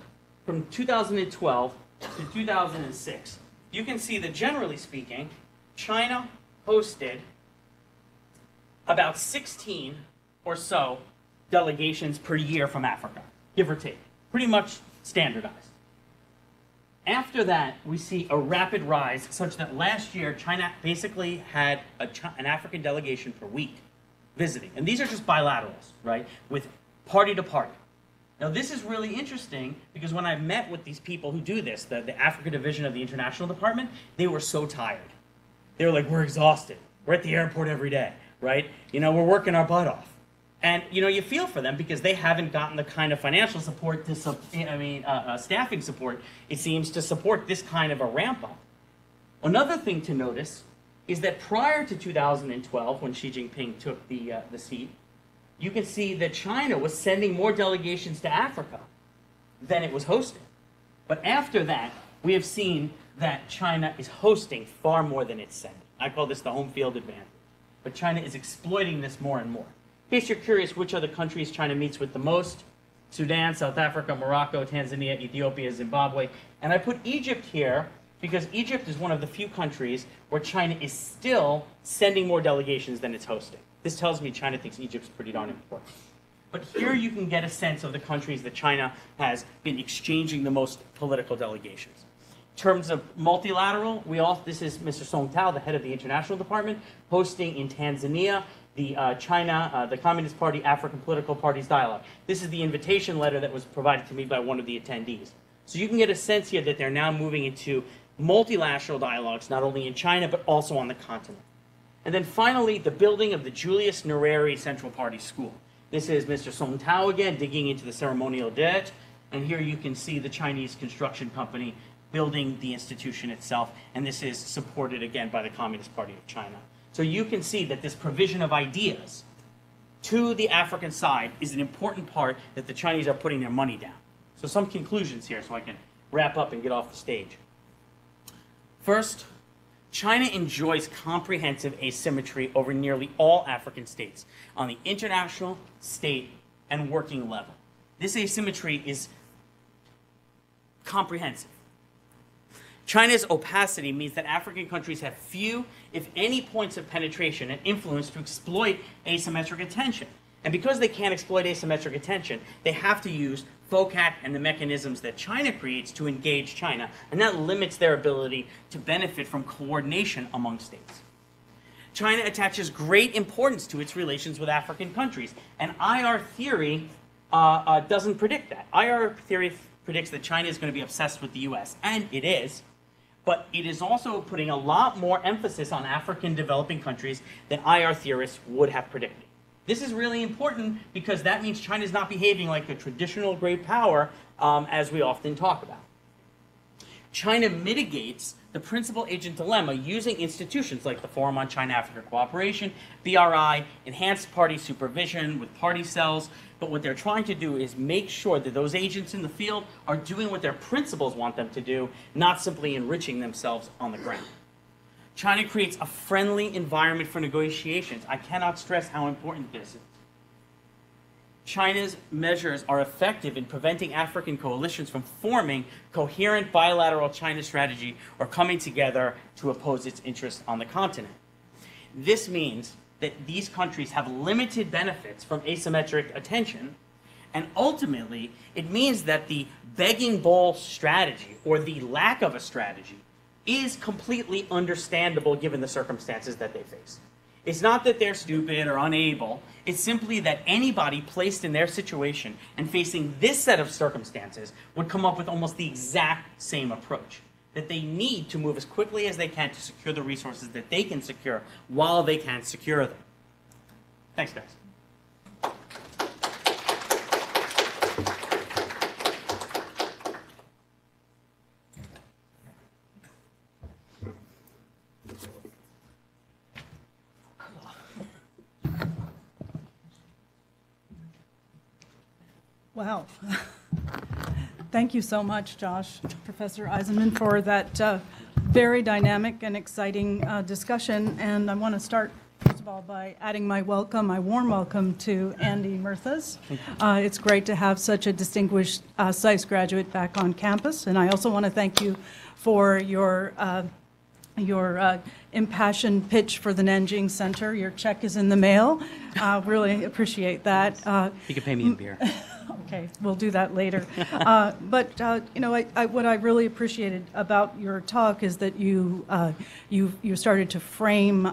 from 2012 to 2006, you can see that, generally speaking, China hosted about 16 or so delegations per year from Africa, give or take, pretty much standardized. After that, we see a rapid rise such that last year, China basically had an African delegation per week visiting. And these are just bilaterals, right, with party to party. Now, this is really interesting because when I met with these people who do this, the Africa division of the International Department, they were so tired. They were like, we're exhausted. We're at the airport every day, right? You know, we're working our butt off. And, you know, you feel for them because they haven't gotten the kind of financial support, staffing support, it seems, to support this kind of a ramp up. Another thing to notice is that prior to 2012, when Xi Jinping took the seat, you can see that China was sending more delegations to Africa than it was hosting. But after that, we have seen that China is hosting far more than it's sending. I call this the home field advantage. But China is exploiting this more and more. In case you're curious which are the countries China meets with the most, Sudan, South Africa, Morocco, Tanzania, Ethiopia, Zimbabwe. And I put Egypt here because Egypt is one of the few countries where China is still sending more delegations than it's hosting. This tells me China thinks Egypt's pretty darn important. But here you can get a sense of the countries that China has been exchanging the most political delegations. In terms of multilateral, this is Mr. Song Tao, the head of the International Department, hosting in Tanzania the the Communist Party African Political Parties Dialogue. This is the invitation letter that was provided to me by one of the attendees. So you can get a sense here that they're now moving into multilateral dialogues, not only in China, but also on the continent. And then finally, the building of the Julius Nyerere Central Party School. This is Mr. Song Tao again, digging into the ceremonial debt. And here you can see the Chinese construction company building the institution itself. And this is supported again by the Communist Party of China. So you can see that this provision of ideas to the African side is an important part that the Chinese are putting their money down. So some conclusions here so I can wrap up and get off the stage. First, China enjoys comprehensive asymmetry over nearly all African states on the international, state, and working level. This asymmetry is comprehensive. China's opacity means that African countries have few, if any, points of penetration and influence to exploit asymmetric attention. And because they can't exploit asymmetric attention, they have to use FOCAC and the mechanisms that China creates to engage China, and that limits their ability to benefit from coordination among states. China attaches great importance to its relations with African countries, and IR theory doesn't predict that. IR theory predicts that China is going to be obsessed with the US, and it is, but it is also putting a lot more emphasis on African developing countries than IR theorists would have predicted. This is really important because that means China is not behaving like a traditional great power, as we often talk about. China mitigates the principal agent dilemma using institutions like the Forum on China-Africa Cooperation, BRI, enhanced party supervision with party cells. But what they're trying to do is make sure that those agents in the field are doing what their principals want them to do, not simply enriching themselves on the ground. China creates a friendly environment for negotiations. I cannot stress how important this is. China's measures are effective in preventing African coalitions from forming coherent bilateral China strategy or coming together to oppose its interests on the continent. This means that these countries have limited benefits from asymmetric attention, and ultimately, it means that the begging bowl strategy, or the lack of a strategy, is completely understandable given the circumstances that they face. It's not that they're stupid or unable, it's simply that anybody placed in their situation and facing this set of circumstances would come up with almost the exact same approach. That they need to move as quickly as they can to secure the resources that they can secure while they can secure them. Thanks, guys. Wow. Thank you so much, Josh, Professor Eisenman, for that very dynamic and exciting discussion. And I want to start, first of all, by adding my warm welcome to Andy Murthas. It's great to have such a distinguished SAIS graduate back on campus. And I also want to thank you for your impassioned pitch for the Nanjing Center. Your check is in the mail. Really appreciate that. You can pay me in beer. Okay, we'll do that later. But you know, what I really appreciated about your talk is that you started to frame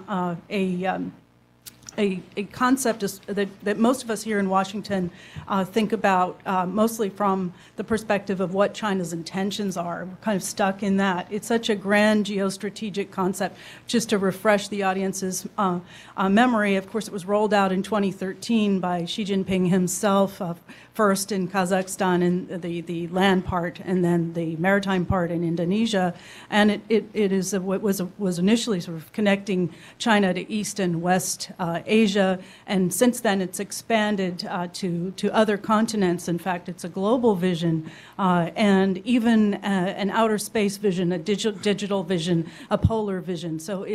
a concept that most of us here in Washington think about mostly from the perspective of what China's intentions are. We're kind of stuck in that. It's such a grand geostrategic concept. Just to refresh the audience's memory, of course, it was rolled out in 2013 by Xi Jinping himself, first in Kazakhstan in the land part, and then the maritime part in Indonesia. And it was initially sort of connecting China to East and West Asia, and since then it's expanded to other continents. In fact, it's a global vision, and even an outer space vision, a digital vision, a polar vision. So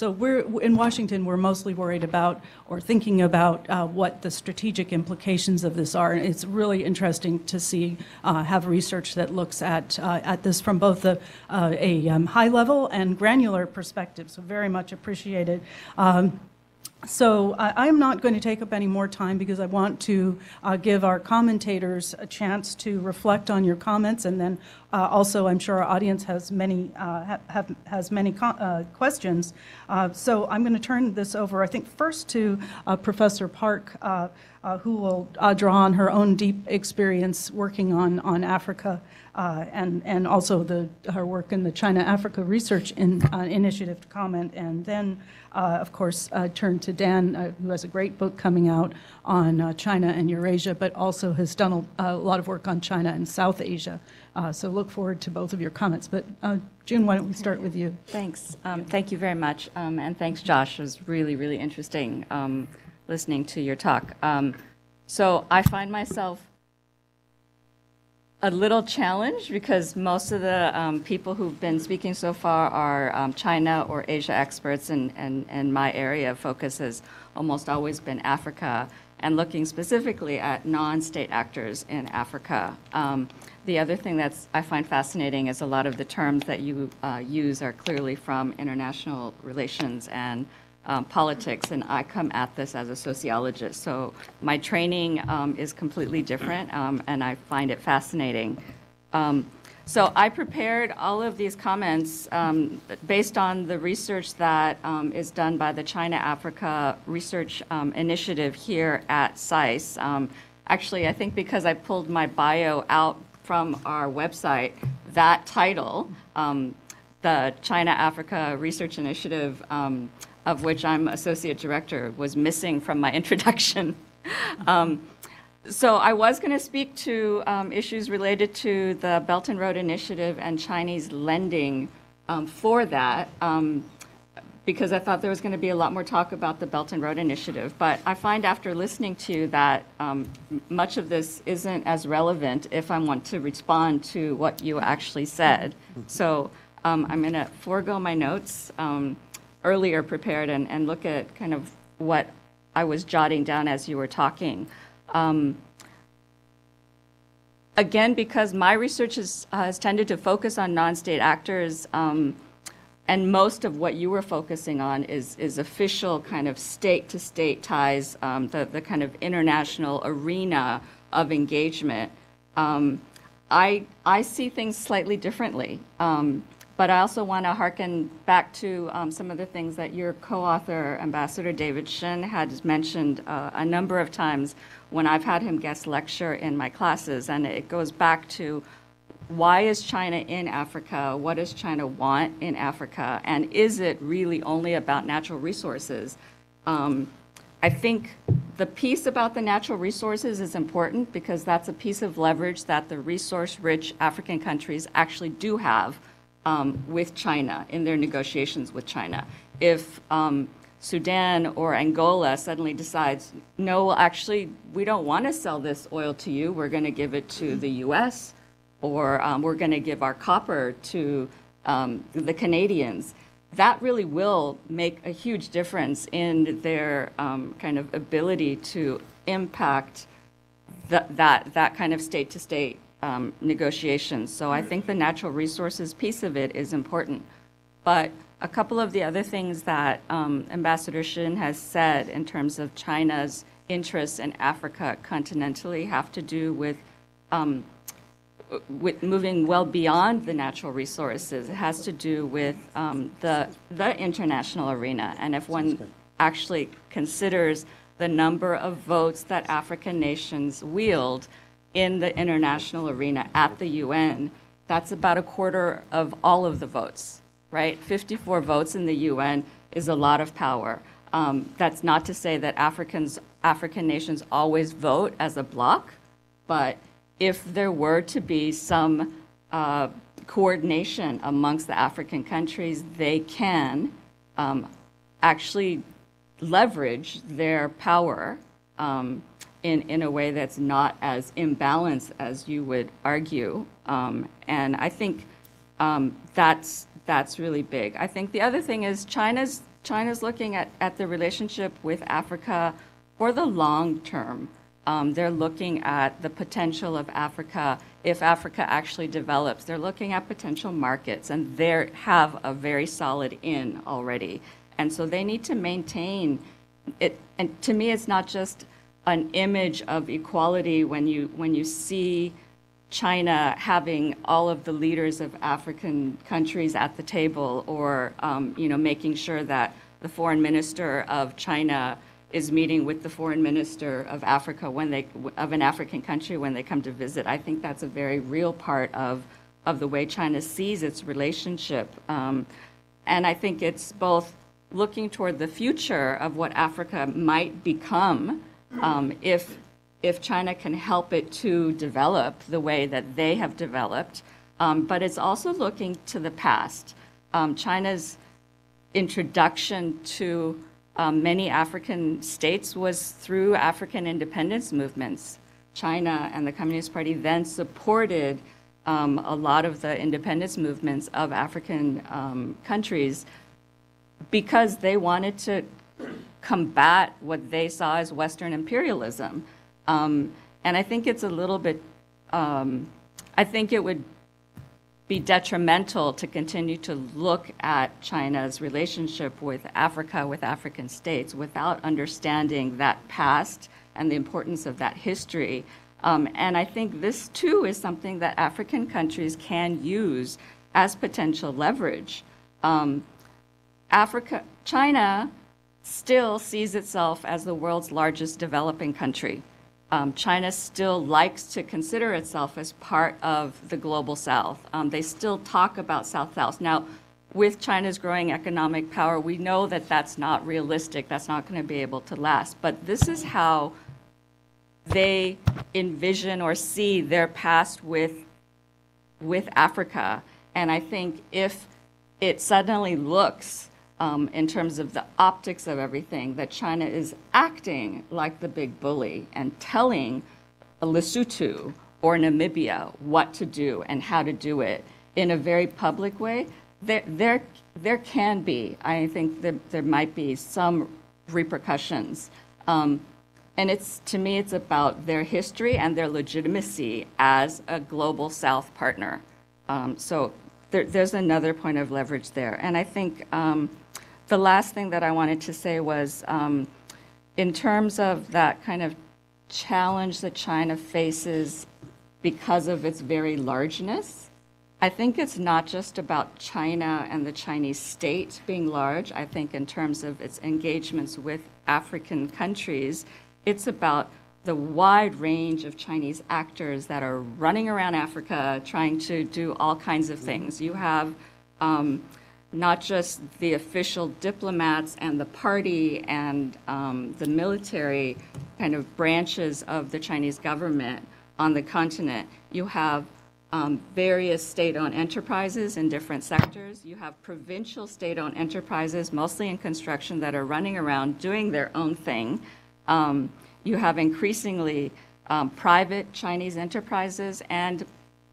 we're in Washington. We're mostly worried about or thinking about what the strategic implications of this are. And it's really interesting to see have research that looks at this from both a high level and granular perspective. So very much appreciated. So I'm not going to take up any more time because I want to give our commentators a chance to reflect on your comments, and then also I'm sure our audience has many questions. So I'm going to turn this over, I think, first to Professor Park, who will draw on her own deep experience working on Africa and also her work in the China-Africa Research Initiative to comment, and then, of course, turn to Dan, who has a great book coming out on China and Eurasia, but also has done a lot of work on China and South Asia. So look forward to both of your comments. But June, why don't we start with you? Thanks. Thank you very much. And thanks, Josh. It was really, really interesting listening to your talk. So I find myself a little challenged because most of the people who've been speaking so far are China or Asia experts, and my area of focus has almost always been Africa and looking specifically at non-state actors in Africa. The other thing I find fascinating is a lot of the terms that you use are clearly from international relations and politics, and I come at this as a sociologist. So my training is completely different, and I find it fascinating. So I prepared all of these comments based on the research that is done by the China-Africa Research Initiative here at SAIS. Actually, I think because I pulled my bio out from our website, that title, the China-Africa Research Initiative, of which I'm associate director, was missing from my introduction. So I was going to speak to issues related to the Belt and Road Initiative and Chinese lending for that, because I thought there was going to be a lot more talk about the Belt and Road Initiative. But I find after listening to you that much of this isn't as relevant if I want to respond to what you actually said. So I'm going to forego my notes earlier prepared and look at kind of what I was jotting down as you were talking. Again, because my research has tended to focus on non-state actors, and most of what you were focusing on is official kind of state-to-state ties, the kind of international arena of engagement. I see things slightly differently, but I also want to hearken back to some of the things that your co-author, Ambassador David Shin, had mentioned a number of times when I've had him guest lecture in my classes, and it goes back to why is China in Africa? What does China want in Africa? And is it really only about natural resources? I think the piece about the natural resources is important because that's a piece of leverage that the resource-rich African countries actually do have with China in their negotiations with China. If Sudan or Angola suddenly decides, no, well, actually, we don't want to sell this oil to you, we're going to give it to the US, or we're going to give our copper to the Canadians, that really will make a huge difference in their kind of ability to impact that kind of state-to-state negotiations. So I think the natural resources piece of it is important. But a couple of the other things that Ambassador Shin has said in terms of China's interests in Africa continentally have to do with moving well beyond the natural resources. It has to do with the international arena. And if one actually considers the number of votes that African nations wield in the international arena at the UN, that's about a quarter of all of the votes, right? 54 votes in the UN is a lot of power. That's not to say that African nations always vote as a bloc, but if there were to be some coordination amongst the African countries, they can actually leverage their power in a way that's not as imbalanced as you would argue. And I think that's really big. I think the other thing is China's looking at the relationship with Africa for the long term. They're looking at the potential of Africa if Africa actually develops. They're looking at potential markets, and they have a very solid in already. And so they need to maintain it. And to me, it's not just an image of equality when you see China having all of the leaders of African countries at the table, or making sure that the foreign minister of China is meeting with the foreign minister of Africa of an African country when they come to visit. I think that's a very real part of the way China sees its relationship. And I think it's both looking toward the future of what Africa might become if China can help it to develop the way that they have developed, but it's also looking to the past. China's introduction to many African states was through African independence movements. China and the Communist Party then supported a lot of the independence movements of African countries because they wanted to combat what they saw as Western imperialism. And I think it's a little bit, I think it would be detrimental to continue to look at China's relationship with Africa, with African states, without understanding that past and the importance of that history. And I think this, too, is something that African countries can use as potential leverage. China still sees itself as the world's largest developing country. China still likes to consider itself as part of the global South. They still talk about South-South. Now, with China's growing economic power, we know that that's not realistic. That's not going to be able to last. But this is how they envision or see their past with Africa. And I think if it suddenly looks, in terms of the optics of everything, that China is acting like the big bully and telling Lesotho or Namibia what to do and how to do it in a very public way, there can be, I think there might be some repercussions. And to me, it's about their history and their legitimacy as a global South partner. So there's another point of leverage there. And I think the last thing that I wanted to say was, in terms of that kind of challenge that China faces because of its very largeness, I think it's not just about China and the Chinese state being large. I think in terms of its engagements with African countries, it's about the wide range of Chinese actors that are running around Africa trying to do all kinds of things. You have not just the official diplomats and the party and the military kind of branches of the Chinese government on the continent. You have various state-owned enterprises in different sectors. You have provincial state-owned enterprises, mostly in construction, that are running around doing their own thing. You have increasingly private Chinese enterprises, and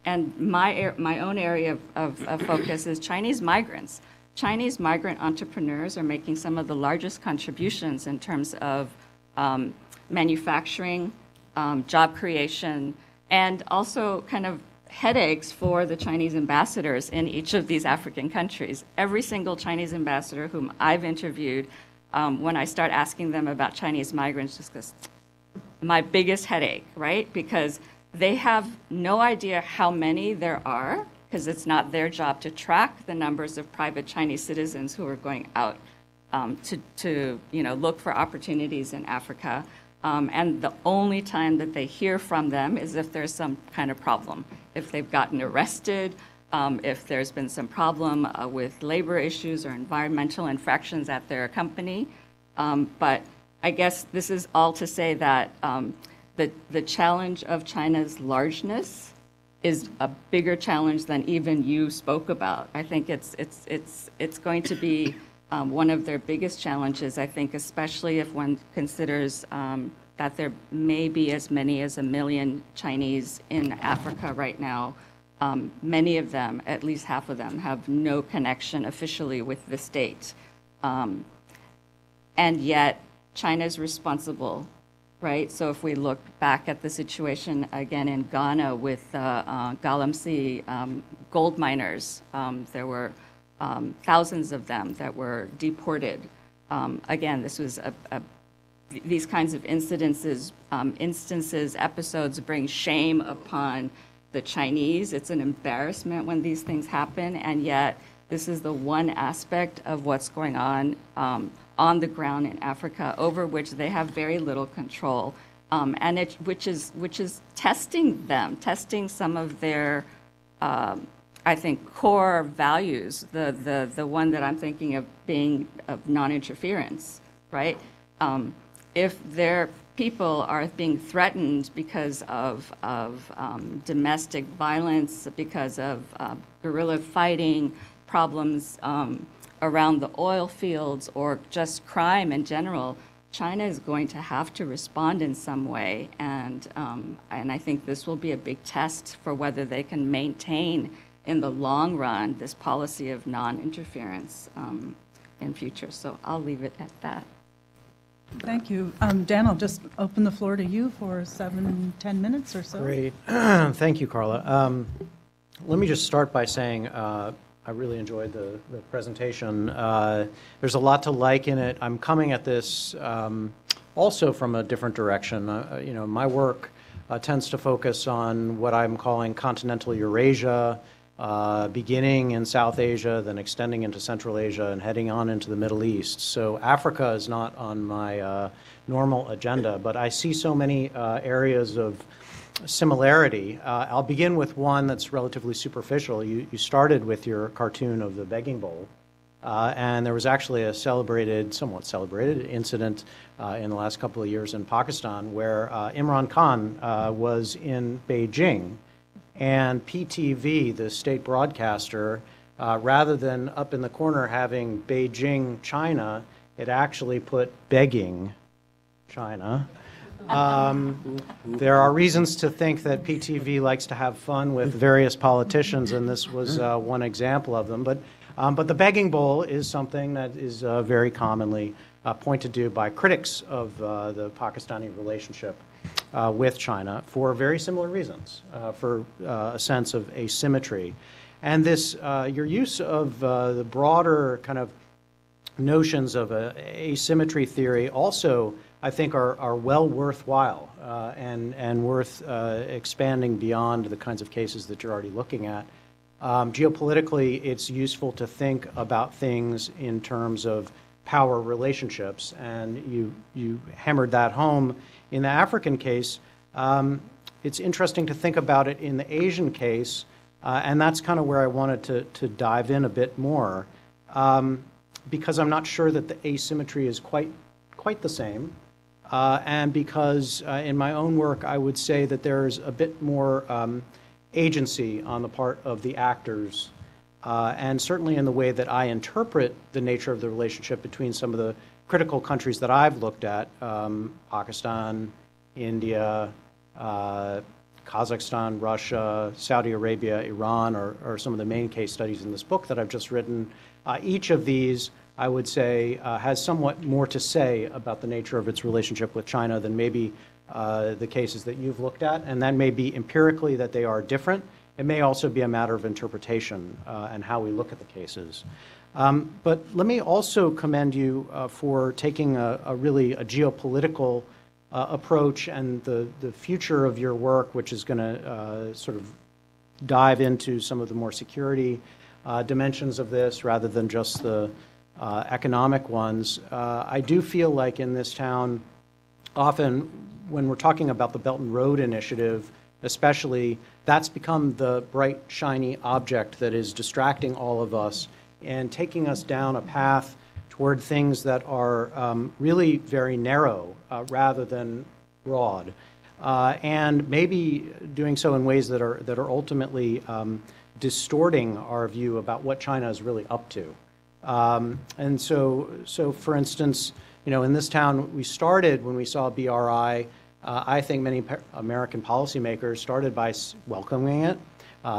my own area of focus is Chinese migrants. Chinese migrant entrepreneurs are making some of the largest contributions in terms of manufacturing, job creation, and also kind of headaches for the Chinese ambassadors in each of these African countries. Every single Chinese ambassador whom I've interviewed, when I start asking them about Chinese migrants, just goes, my biggest headache, right? Because they have no idea how many there are, because it's not their job to track the numbers of private Chinese citizens who are going out to look for opportunities in Africa. And the only time that they hear from them is if there's some kind of problem, if they've gotten arrested, if there's been some problem with labor issues or environmental infractions at their company. But I guess this is all to say that the challenge of China's largeness is a bigger challenge than even you spoke about. I think it's going to be one of their biggest challenges, I think, especially if one considers that there may be as many as 1 million Chinese in Africa right now. Many of them, at least half of them, have no connection officially with the state. And yet, China is responsible, right? So if we look back at the situation again in Ghana with Galamsey gold miners, there were thousands of them that were deported. Again, this was these kinds of instances, episodes bring shame upon the Chinese. It's an embarrassment when these things happen, and yet this is the one aspect of what's going on the ground in Africa, over which they have very little control, and which is testing some of their, I think, core values. The one that I'm thinking of being of non-interference, right? If their people are being threatened because of domestic violence, because of guerrilla fighting problems around the oil fields, or just crime in general, China is going to have to respond in some way, and I think this will be a big test for whether they can maintain in the long run this policy of non-interference in future. So I'll leave it at that. Thank you. Dan, I'll just open the floor to you for 7-10 minutes or so. Great. Thank you, Carla. Let me just start by saying I really enjoyed the presentation. There's a lot to like in it. I'm coming at this also from a different direction. My work tends to focus on what I'm calling continental Eurasia, beginning in South Asia, then extending into Central Asia, and heading on into the Middle East. So Africa is not on my normal agenda, but I see so many areas of similarity. I'll begin with one that's relatively superficial. You started with your cartoon of the begging bowl. And there was actually a somewhat celebrated incident in the last couple of years in Pakistan where Imran Khan was in Beijing, and PTV, the state broadcaster, rather than up in the corner having Beijing, China, it actually put begging China. There are reasons to think that PTV likes to have fun with various politicians, and this was one example of them. But the begging bowl is something that is very commonly pointed to by critics of the Pakistani relationship with China for very similar reasons, for a sense of asymmetry. And this, your use of the broader kind of notions of asymmetry theory also, I think, are well worthwhile and worth expanding beyond the kinds of cases that you're already looking at. Geopolitically, it's useful to think about things in terms of power relationships, and you hammered that home in the African case. It's interesting to think about it in the Asian case, and that's kind of where I wanted to dive in a bit more, because I'm not sure that the asymmetry is quite the same, and because in my own work I would say that there's a bit more agency on the part of the actors, and certainly in the way that I interpret the nature of the relationship between some of the critical countries that I've looked at, Pakistan, India, Kazakhstan, Russia, Saudi Arabia, Iran are some of the main case studies in this book that I've just written. Each of these, I would say, has somewhat more to say about the nature of its relationship with China than maybe the cases that you've looked at, and that may be empirically that they are different. It may also be a matter of interpretation and how we look at the cases. But let me also commend you for taking really a geopolitical approach, and the future of your work, which is going to sort of dive into some of the more security dimensions of this rather than just the economic ones. I do feel like in this town, often when we're talking about the Belt and Road Initiative, especially, that's become the bright, shiny object that is distracting all of us and taking us down a path toward things that are really very narrow rather than broad, and maybe doing so in ways that are ultimately distorting our view about what China is really up to. And so for instance, in this town, we started when we saw BRI. I think many American policymakers started by welcoming it,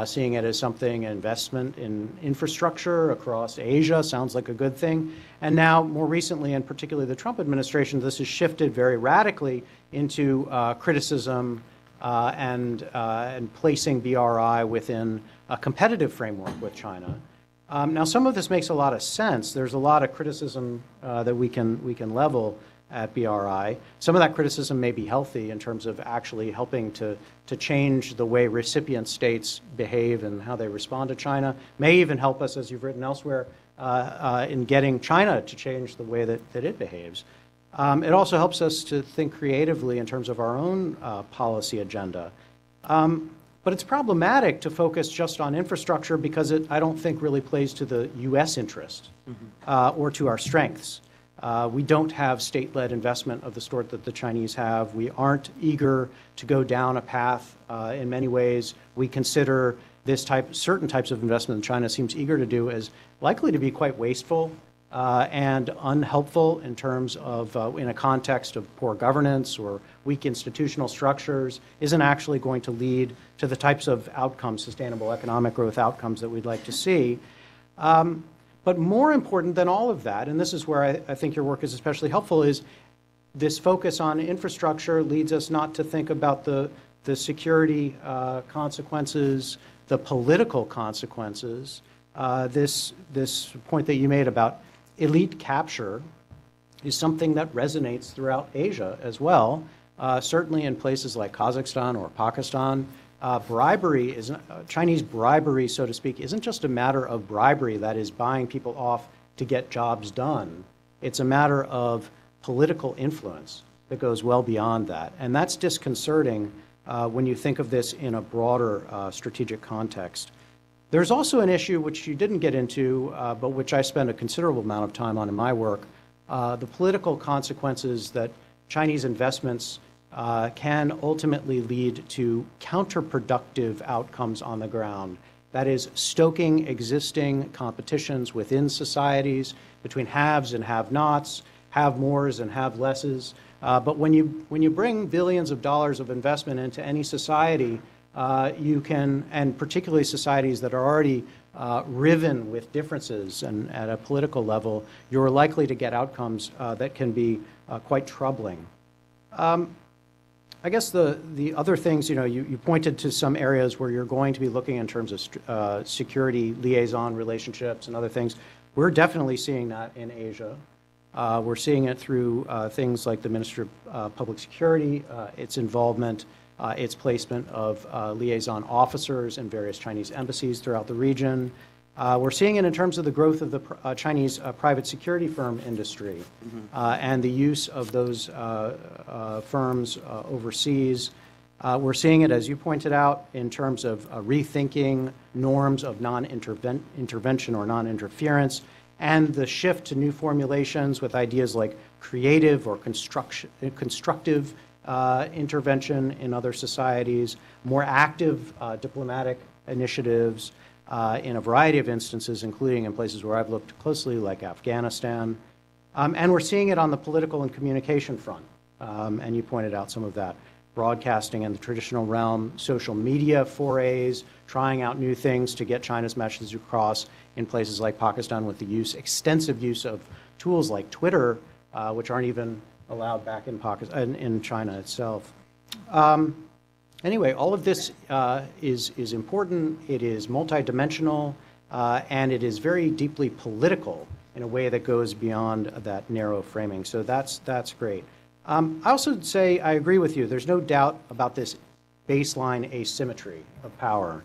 seeing it as something, an investment in infrastructure across Asia sounds like a good thing. And now, more recently, and particularly the Trump administration, this has shifted very radically into criticism and placing BRI within a competitive framework with China. Now, some of this makes a lot of sense. There's a lot of criticism that we can level at BRI. Some of that criticism may be healthy in terms of actually helping to change the way recipient states behave and how they respond to China. May even help us, as you've written elsewhere, in getting China to change the way that it behaves. It also helps us to think creatively in terms of our own policy agenda. But it's problematic to focus just on infrastructure because I don't think really plays to the U.S. interest or to our strengths. We don't have state-led investment of the sort that the Chinese have. We aren't eager to go down a path in many ways. We consider certain types of investment that China seems eager to do as likely to be quite wasteful and unhelpful in terms of, in a context of poor governance or weak institutional structures, isn't actually going to lead to the types of outcomes, sustainable economic growth outcomes that we'd like to see. But more important than all of that, and this is where I think your work is especially helpful, is this focus on infrastructure leads us not to think about the security consequences, the political consequences. This point that you made about elite capture is something that resonates throughout Asia as well, certainly in places like Kazakhstan or Pakistan. Bribery Chinese bribery, so to speak, isn't just a matter of bribery, that is buying people off to get jobs done. It's a matter of political influence that goes well beyond that. And that's disconcerting when you think of this in a broader strategic context. There's also an issue which you didn't get into, but which I spend a considerable amount of time on in my work, the political consequences that Chinese investments can ultimately lead to counterproductive outcomes on the ground. That is, stoking existing competitions within societies between haves and have-nots, have-mores and have-lesses. But when you bring billions of dollars of investment into any society, you can, and particularly societies that are already riven with differences and at a political level, you're likely to get outcomes that can be quite troubling. I guess the other things, you pointed to some areas where you're going to be looking in terms of security liaison relationships and other things. We're definitely seeing that in Asia. We're seeing it through things like the Ministry of Public Security, its involvement, its placement of liaison officers in various Chinese embassies throughout the region. We're seeing it in terms of the growth of the Chinese private security firm industry and the use of those firms overseas. We're seeing it, as you pointed out, in terms of rethinking norms of non-intervention or non-interference, and the shift to new formulations with ideas like creative or constructive intervention in other societies, more active diplomatic initiatives in a variety of instances, including in places where I've looked closely, like Afghanistan. And we're seeing it on the political and communication front, and you pointed out some of that. Broadcasting in the traditional realm, social media forays, trying out new things to get China's messages across in places like Pakistan with the extensive use of tools like Twitter, which aren't even allowed back in Pakistan, in China itself. Anyway, all of this is important. It is multidimensional, and it is very deeply political in a way that goes beyond that narrow framing. So that's great. I also say I agree with you. There's no doubt about this baseline asymmetry of power.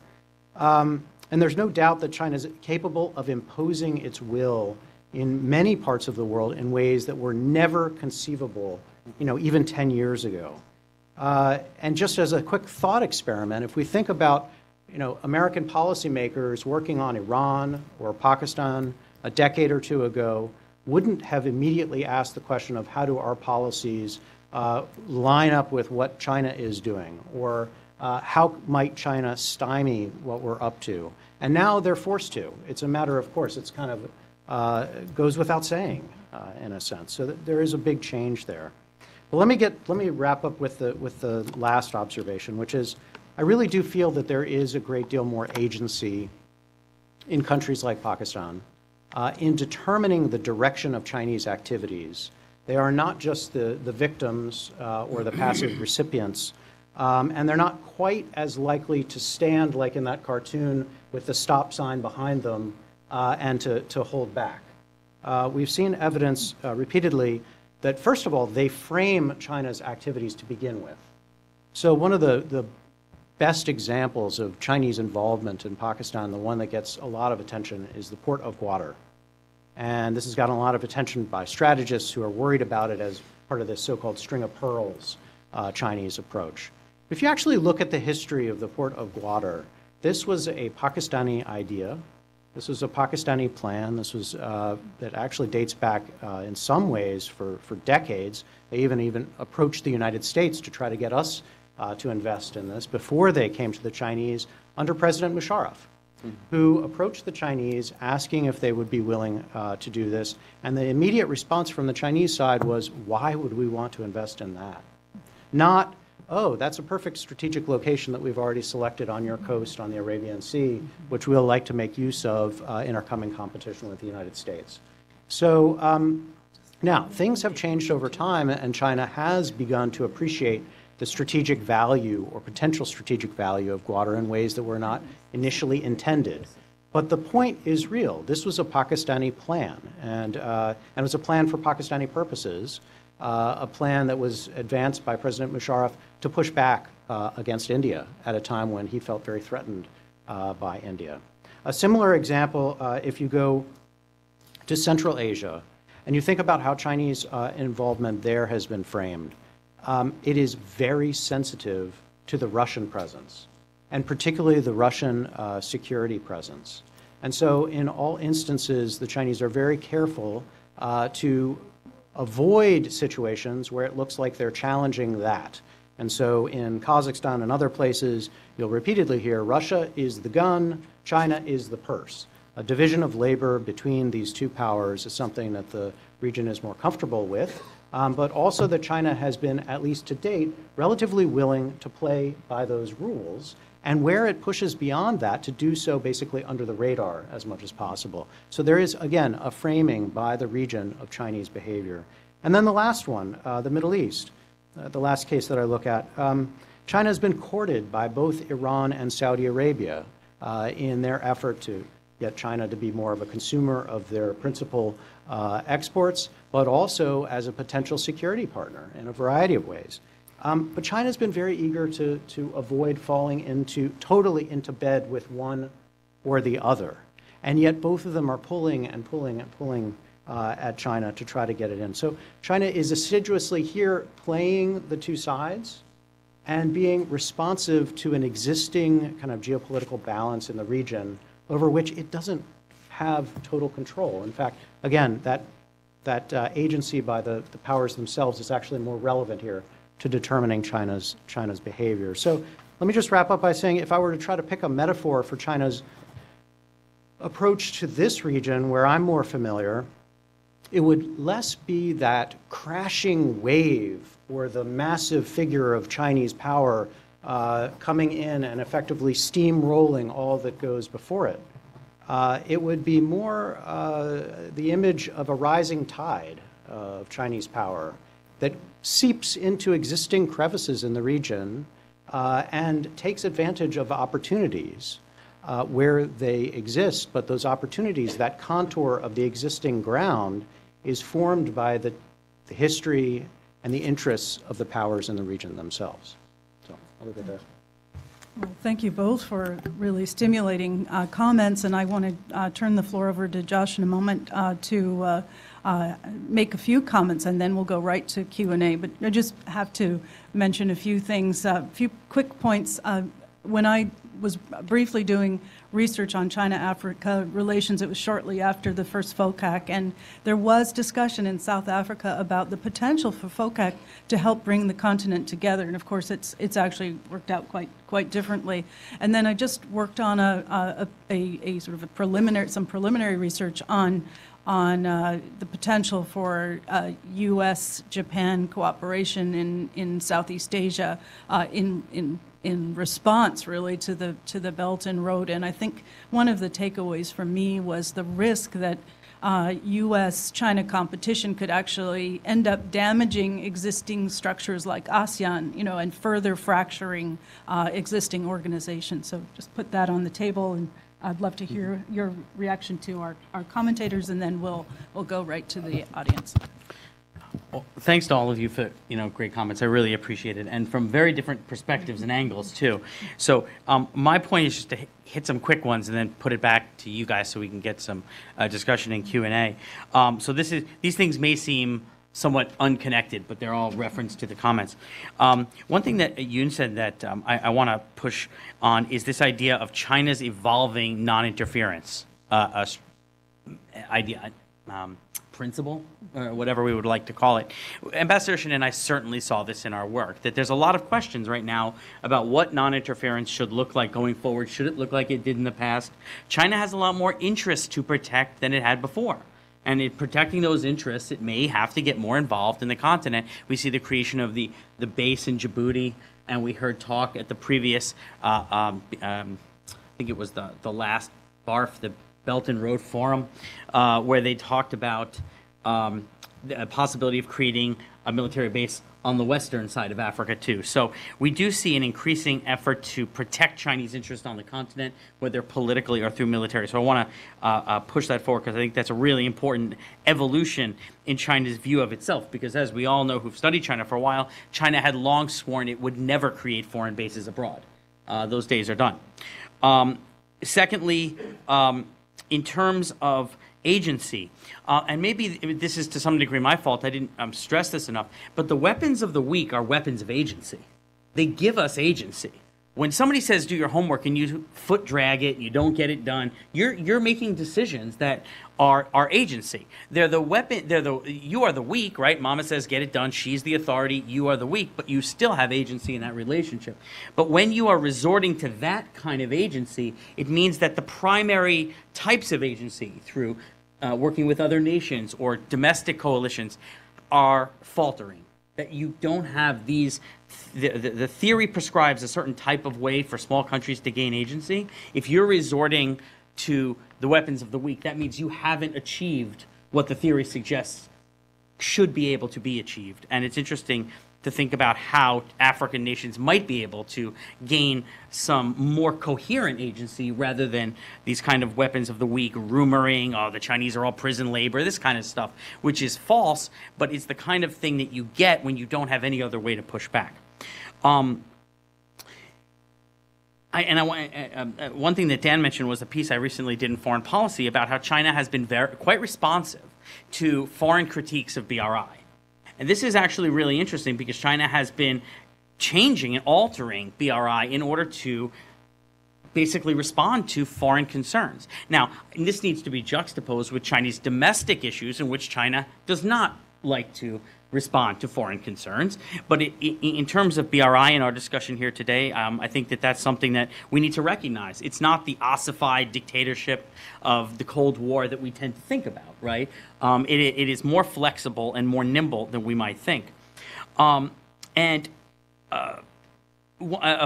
And there's no doubt that China is capable of imposing its will in many parts of the world in ways that were never conceivable, even 10 years ago. And just as a quick thought experiment, if we think about, American policymakers working on Iran or Pakistan a decade or two ago, wouldn't have immediately asked the question of how do our policies line up with what China is doing, or how might China stymie what we're up to? And now they're forced to. It's a matter of course. It's kind of goes without saying in a sense. So there is a big change there. But let me wrap up with the last observation, which is I really do feel that there is a great deal more agency in countries like Pakistan in determining the direction of Chinese activities. They are not just the victims or the passive recipients, and they're not quite as likely to stand like in that cartoon with the stop sign behind them and to hold back. We've seen evidence repeatedly that, first of all, they frame China's activities to begin with. So one of the best examples of Chinese involvement in Pakistan, the one that gets a lot of attention, is the port of Gwadar. And this has gotten a lot of attention by strategists who are worried about it as part of this so-called string of pearls Chinese approach. If you actually look at the history of the port of Gwadar, this was a Pakistani idea. This was a Pakistani plan. This was that actually dates back in some ways for decades. They even approached the United States to try to get us to invest in this before they came to the Chinese under President Musharraf, who approached the Chinese asking if they would be willing to do this. And the immediate response from the Chinese side was, why would we want to invest in that? Not, oh, that's a perfect strategic location that we've already selected on your coast on the Arabian Sea, which we'll like to make use of in our coming competition with the United States. So now, things have changed over time, and China has begun to appreciate the strategic value or potential strategic value of Gwadar in ways that were not initially intended. But the point is real. This was a Pakistani plan, and it was a plan for Pakistani purposes, a plan that was advanced by President Musharraf to push back against India at a time when he felt very threatened by India. A similar example, if you go to Central Asia, and you think about how Chinese involvement there has been framed, it is very sensitive to the Russian presence. and particularly the Russian security presence. And so in all instances, the Chinese are very careful to avoid situations where it looks like they're challenging that. And so in Kazakhstan and other places, you'll repeatedly hear Russia is the gun, China is the purse. A division of labor between these two powers is something that the region is more comfortable with, but also that China has been, at least to date, relatively willing to play by those rules, and where it pushes beyond that, to do so basically under the radar as much as possible. So there is, again, a framing by the region of Chinese behavior. And then the last one, the Middle East, the last case that I look at. China has been courted by both Iran and Saudi Arabia in their effort to get China to be more of a consumer of their principal exports, but also as a potential security partner in a variety of ways. But China's been very eager to avoid falling totally into bed with one or the other. And yet both of them are pulling and pulling and pulling at China to try to get it in. So China is assiduously here playing the two sides and being responsive to an existing kind of geopolitical balance in the region over which it doesn't have total control. In fact, again, that agency by the powers themselves is actually more relevant here to determining China's behavior. So let me just wrap up by saying, if I were to try to pick a metaphor for China's approach to this region where I'm more familiar, it would less be that crashing wave or the massive figure of Chinese power coming in and effectively steamrolling all that goes before it. It would be more the image of a rising tide of Chinese power that seeps into existing crevices in the region and takes advantage of opportunities where they exist, but those opportunities, that contour of the existing ground, is formed by the history and the interests of the powers in the region themselves. So I'll leave it there. Well, thank you both for really stimulating comments, and I want to turn the floor over to Josh in a moment to make a few comments, and then we'll go right to Q&A. But I just have to mention a few things, a few quick points. When I was briefly doing research on China-Africa relations, it was shortly after the first FOCAC, and there was discussion in South Africa about the potential for FOCAC to help bring the continent together, and of course it's actually worked out quite differently. And then I just worked on a sort of some preliminary research on the potential for U.S.-Japan cooperation in Southeast Asia in response, really, to the Belt and Road. And I think one of the takeaways for me was the risk that U.S.-China competition could actually end up damaging existing structures like ASEAN, and further fracturing existing organizations. So just put that on the table, and I'd love to hear your reaction to our commentators, and then we'll go right to the audience. Well, thanks to all of you for great comments. I really appreciate it, and from very different perspectives and angles too. So my point is just to hit some quick ones and then put it back to you guys so we can get some discussion and Q&A. So these things may seem somewhat unconnected, but they're all referenced to the comments. One thing that Yoon said that I want to push on is this idea of China's evolving non-interference idea. Principle, or whatever we would like to call it. Ambassador Shin and I certainly saw this in our work, that there's a lot of questions right now about what non-interference should look like going forward. Should it look like it did in the past? China has a lot more interests to protect than it had before. And in protecting those interests, it may have to get more involved in the continent. We see the creation of the base in Djibouti, and we heard talk at the previous, I think it was the last BARF, the Belt and Road Forum, where they talked about the possibility of creating a military base on the western side of Africa too. So we do see an increasing effort to protect Chinese interests on the continent, whether politically or through military. So I want to push that forward because I think that's a really important evolution in China's view of itself, because as we all know who've studied China for a while, China had long sworn it would never create foreign bases abroad. Those days are done. Secondly, in terms of agency, and maybe this is to some degree my fault, I didn't stress this enough, but the weapons of the weak are weapons of agency. They give us agency. when somebody says do your homework and you foot drag it, you don't get it done, you're making decisions that are agency. They're the weapon. You are the weak, right? Mama says get it done. She's the authority. You are the weak, but you still have agency in that relationship. But when you are resorting to that kind of agency, it means that the primary types of agency through working with other nations or domestic coalitions are faltering. That you don't have these, the theory prescribes a certain type of way for small countries to gain agency. If you're resorting to the weapons of the weak, that means you haven't achieved what the theory suggests should be able to be achieved. And it's interesting to think about how African nations might be able to gain some more coherent agency rather than these kind of weapons of the weak, rumoring, oh, the Chinese are all prison labor, this kind of stuff, which is false, but it's the kind of thing that you get when you don't have any other way to push back. One thing that Dan mentioned was a piece I recently did in Foreign Policy about how China has been quite responsive to foreign critiques of BRI. And this is actually really interesting because China has been changing and altering BRI in order to basically respond to foreign concerns. Now, this needs to be juxtaposed with Chinese domestic issues in which China does not like to respond to foreign concerns. But in terms of BRI in our discussion here today, I think that that's something that we need to recognize. It's not the ossified dictatorship of the Cold War that we tend to think about, right? It is more flexible and more nimble than we might think. A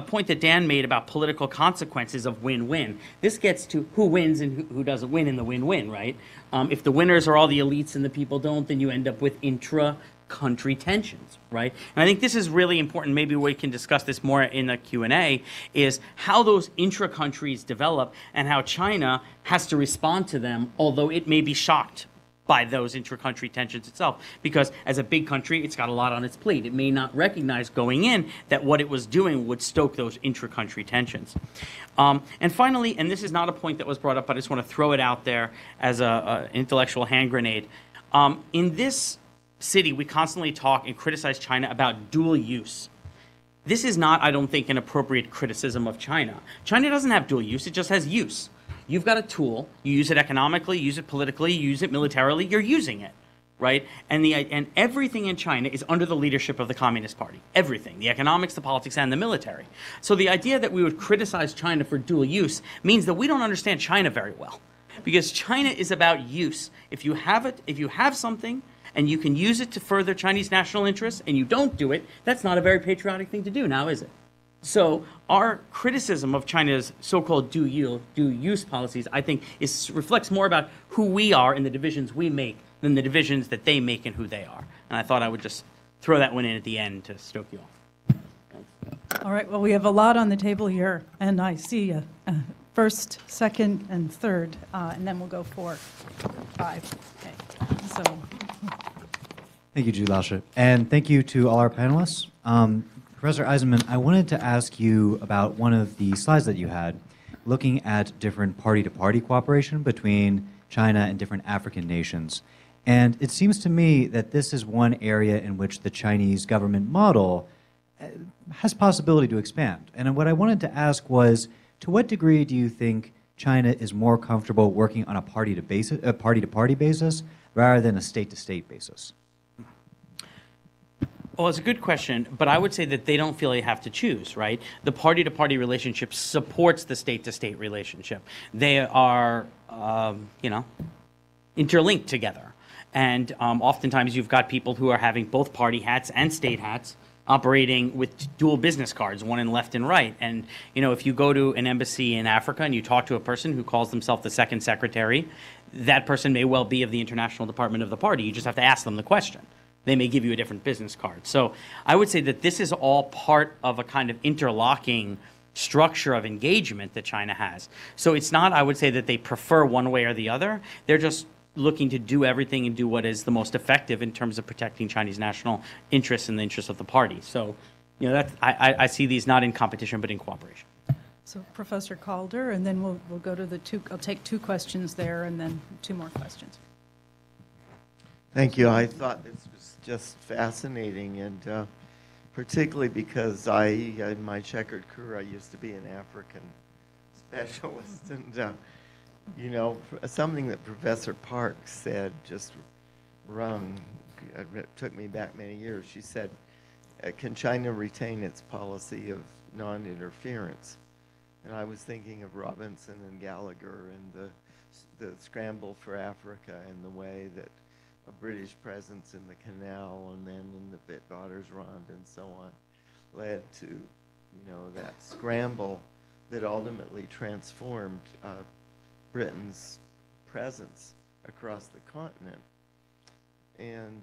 point that Dan made about political consequences of win-win. This gets to who wins and who doesn't win in the win-win, right? If the winners are all the elites and the people don't, then you end up with intra-country tensions, right? And I think this is really important. Maybe we can discuss this more in the Q&A, is how those intra-countries develop and how China has to respond to them, although it may be shocked by those intra-country tensions itself, because as a big country, it's got a lot on its plate. It may not recognize going in that what it was doing would stoke those intra-country tensions. And finally, and this is not a point that was brought up, but I just want to throw it out there as an intellectual hand grenade. In this city, we constantly talk and criticize China about dual use. This is not, I don't think, an appropriate criticism of China. China doesn't have dual use, it just has use. You've got a tool, you use it economically, you use it politically, you use it militarily, you're using it, right? And everything in China is under the leadership of the Communist Party. Everything, the economics, the politics, and the military. So the idea that we would criticize China for dual use means that we don't understand China very well. Because China is about use. If you have something, and you can use it to further Chinese national interests, and you don't do it, that's not a very patriotic thing to do now, is it? So our criticism of China's so-called do-use policies, I think, reflects more about who we are and the divisions we make than the divisions that they make and who they are. And I thought I would just throw that one in at the end to stoke you off. All right, well, we have a lot on the table here, and I see first, second, and third, and then we'll go 4, 5. Okay. So. Thank you, Jude Lasha. And thank you to all our panelists. Professor Eisenman, I wanted to ask you about one of the slides that you had, looking at different party-to-party cooperation between China and different African nations. And it seems to me that this is one area in which the Chinese government model has possibility to expand. And what I wanted to ask was, to what degree do you think China is more comfortable working on a party-to-party basis rather than a state-to-state basis? Well, it's a good question, but I would say that they don't feel they have to choose, right? The party-to-party relationship supports the state-to-state relationship. They are, interlinked together. And oftentimes you've got people who are having both party hats and state hats operating with dual business cards, one in left and right. And, if you go to an embassy in Africa and you talk to a person who calls themselves the second secretary, that person may well be of the international department of the party. You just have to ask them the question. They may give you a different business card. So I would say that this is all part of a kind of interlocking structure of engagement that China has. So it's not, I would say, that they prefer one way or the other. They're just looking to do everything and do what is the most effective in terms of protecting Chinese national interests and the interests of the party. So, I see these not in competition but in cooperation. So Professor Calder, and then we'll go to the two. I'll take 2 questions there, and then 2 more questions. Thank you. I thought this was just fascinating, and particularly because in my checkered career, I used to be an African specialist. And, you know, something that Professor Park said just it took me back many years. She said, can China retain its policy of non-interference? And I was thinking of Robinson and Gallagher and the scramble for Africa and the way that a British presence in the canal and then in the Witwatersrand and so on led to, you know, that scramble that ultimately transformed Britain's presence across the continent. And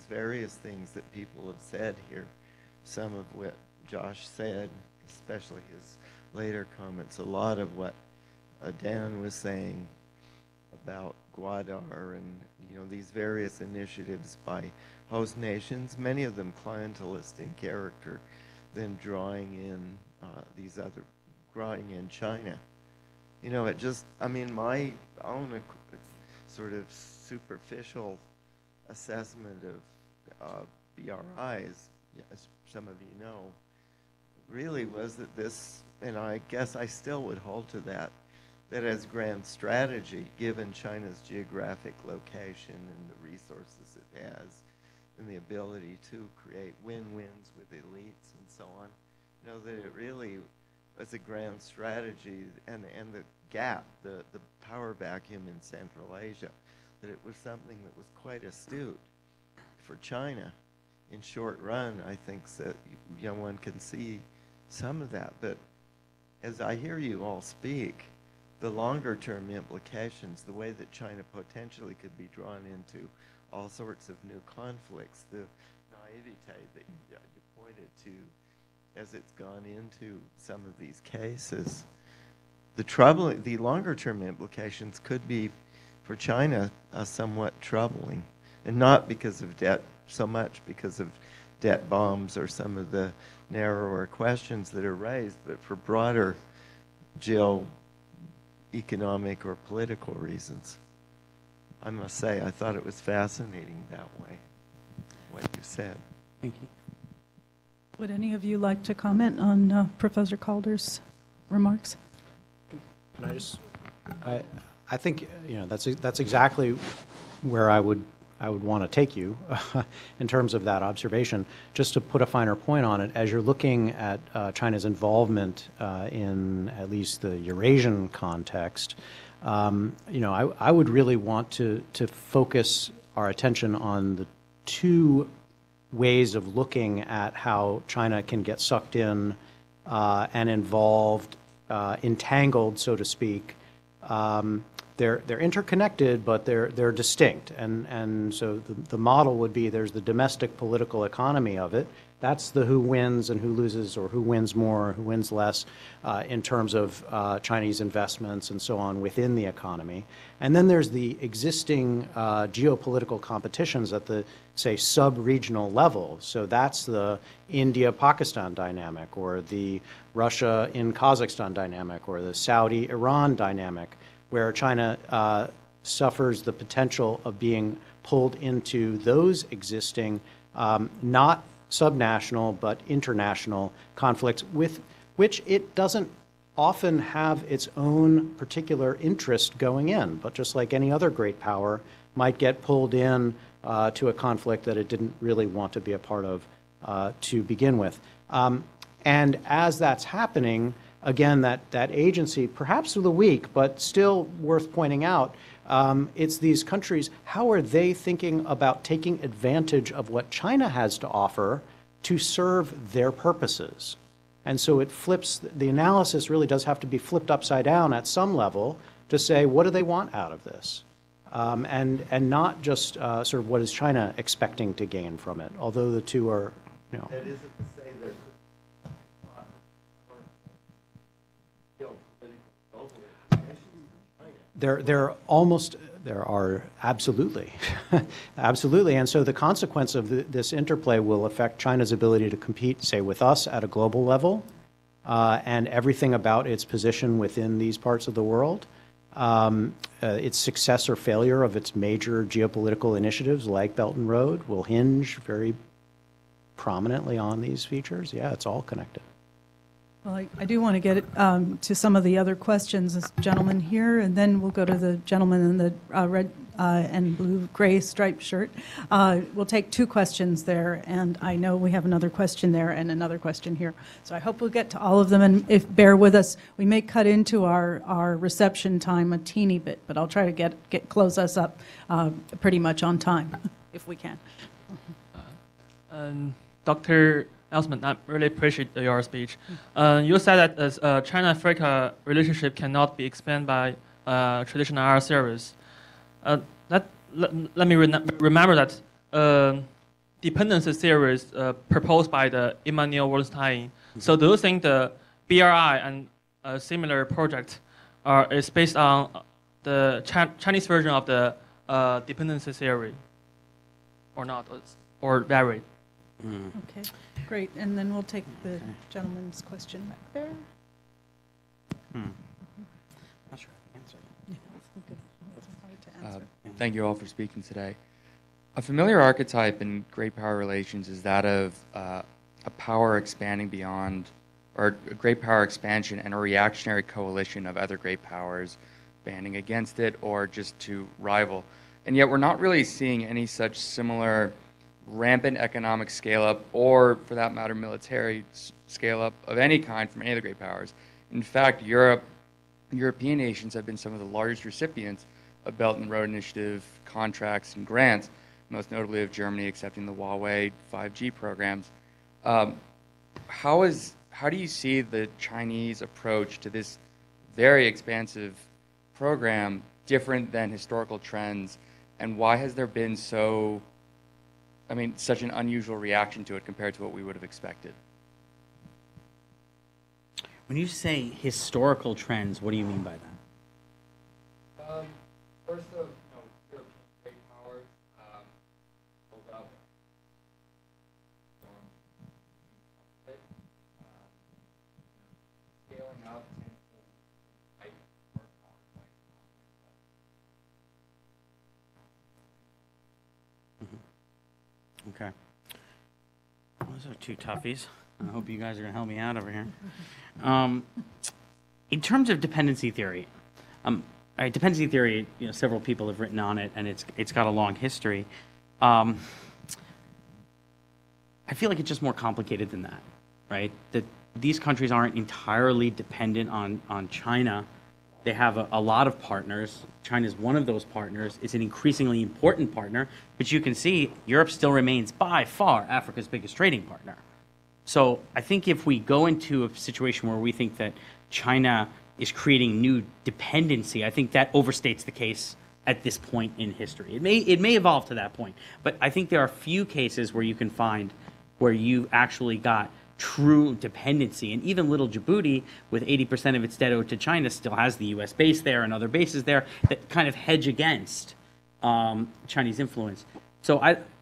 various things that people have said here, some of what Josh said, especially his later comments, a lot of what Dan was saying about Gwadar and, you know, these various initiatives by host nations, many of them clientelist in character, then drawing in China. You know, my own sort of superficial assessment of BRIs, as some of you know, really was that this, and I guess I still would hold to that as grand strategy, given China's geographic location and the resources it has, and the ability to create win-wins with elites and so on, you know, that it really was a grand strategy, and the gap, the power vacuum in Central Asia, that it was something that was quite astute for China. In short run, I think that, you know, one can see some of that. But as I hear you all speak, the longer term implications, the way that China potentially could be drawn into all sorts of new conflicts, the naivete that you pointed to as it's gone into some of these cases, the longer term implications could be for China somewhat troubling, and not because of debt so much because of debt bombs or some of the narrower questions that are raised, but for broader geo-economic or political reasons. I must say, I thought it was fascinating that way, what you said. Thank you. Would any of you like to comment on Professor Calder's remarks? Can I just, I think, you know, that's exactly where I would want to take you in terms of that observation. Just to put a finer point on it, as you're looking at China's involvement in at least the Eurasian context, you know, I would really want to focus our attention on the two ways of looking at how China can get sucked in and involved, entangled, so to speak. They're interconnected, but they're distinct, and so the model would be there's the domestic political economy of it. That's the who wins and who loses, or who wins more, who wins less, in terms of Chinese investments and so on within the economy. And then there's the existing geopolitical competitions at the, say, sub-regional level. So that's the India-Pakistan dynamic, or the Russia in Kazakhstan dynamic, or the Saudi-Iran dynamic, where China suffers the potential of being pulled into those existing, not subnational but international conflicts, with which it doesn't often have its own particular interest going in, but just like any other great power might get pulled in to a conflict that it didn't really want to be a part of to begin with. And as that's happening, again, that agency, perhaps of the weak, but still worth pointing out, it's these countries, how are they thinking about taking advantage of what China has to offer to serve their purposes? And so it flips, the analysis really does have to be flipped upside down at some level to say, what do they want out of this? And not just sort of what is China expecting to gain from it, although the two are, you know. That isn't to say there's There are absolutely, absolutely. And so the consequence of this interplay will affect China's ability to compete, say, with us at a global level, and everything about its position within these parts of the world, its success or failure of its major geopolitical initiatives like Belt and Road will hinge very prominently on these features, yeah, it's all connected. Well, I do want to get to some of the other questions, this gentleman here, and then we'll go to the gentleman in the red and blue-gray striped shirt. We'll take 2 questions there, and I know we have another question there and another question here. So I hope we'll get to all of them, and if bear with us, we may cut into our reception time a teeny bit, but I'll try to close us up pretty much on time, if we can. Dr. Elsman, I really appreciate your speech. You said that China-Africa relationship cannot be expanded by traditional air service. Let me remember that dependency theory is proposed by the Immanuel Wallenstein. So do you think the BRI and similar project is based on the Chinese version of the dependency theory or not, or varied? Okay, great. And then we'll take the gentleman's question back there. Not sure I can answer that. Thank you all for speaking today. A familiar archetype in great power relations is that of a power expanding beyond, or a great power expansion and a reactionary coalition of other great powers banding against it or just to rival. And yet we're not really seeing any such similar rampant economic scale-up, or for that matter, military scale-up of any kind from any of the great powers. In fact, European nations have been some of the largest recipients of Belt and Road Initiative contracts and grants, most notably of Germany accepting the Huawei 5G programs. How do you see the Chinese approach to this very expansive program different than historical trends, and why has there been such an unusual reaction to it compared to what we would have expected? When you say historical trends, what do you mean by that? First of, European great powers pulled up, scaling up and fight for power. Okay. Those are 2 toughies. I hope you guys are going to help me out over here. In terms of dependency theory, several people have written on it, and it's got a long history. I feel like it's just more complicated than that, right? That these countries aren't entirely dependent on China. They have a lot of partners. China is one of those partners. It's an increasingly important partner, but you can see Europe still remains by far Africa's biggest trading partner. So I think if we go into a situation where we think that China is creating new dependency, I think that overstates the case at this point in history. It may evolve to that point, but I think there are few cases where you can find where you actually got true dependency. And even little Djibouti, with 80% of its debt owed to China, still has the U.S. base there and other bases there that kind of hedge against Chinese influence. So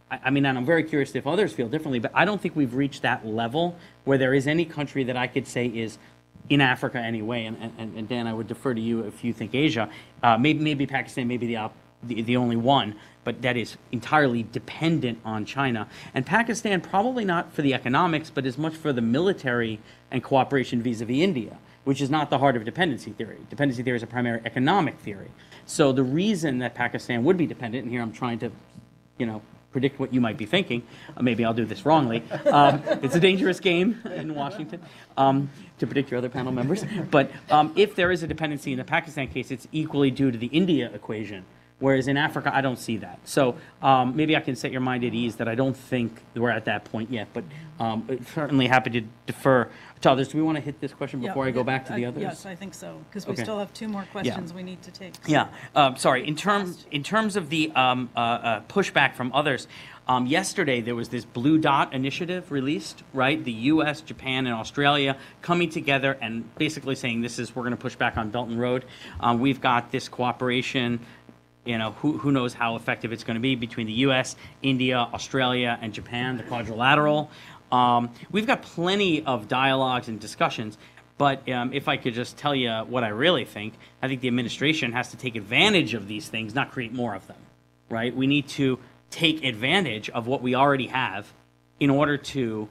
I mean, and I'm very curious if others feel differently, but I don't think we've reached that level where there is any country that I could say is in Africa anyway. And Dan, I would defer to you if you think Asia. Maybe Pakistan may be the only one, but that is entirely dependent on China. And Pakistan, probably not for the economics, but as much for the military and cooperation vis-a-vis India, which is not the heart of dependency theory. Dependency theory is a primary economic theory. So the reason that Pakistan would be dependent, and here I'm trying to, predict what you might be thinking. Maybe I'll do this wrongly. It's a dangerous game in Washington to predict your other panel members. But if there is a dependency in the Pakistan case, it's equally due to the India equation. Whereas in Africa, I don't see that. So maybe I can set your mind at ease that I don't think we're at that point yet. But certainly happy to defer to others. Do we want to hit this question before I go back to the others? Yes, I think so, because we Okay. still have 2 more questions we need to take. Yeah, sorry. In terms of the pushback from others, yesterday there was this Blue Dot initiative released, right? The U.S., Japan, and Australia coming together and basically saying we're going to push back on Belt and Road. We've got this cooperation. Who knows how effective it's going to be between the U.S., India, Australia, and Japan, the quadrilateral. We've got plenty of dialogues and discussions. But if I could just tell you what I really think, I think the administration has to take advantage of these things, not create more of them, right? We need to take advantage of what we already have in order to,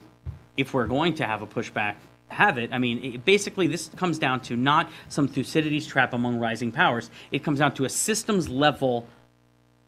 if we're going to have a pushback, have it. I mean, basically, this comes down to not some Thucydides trap among rising powers. It comes down to a systems level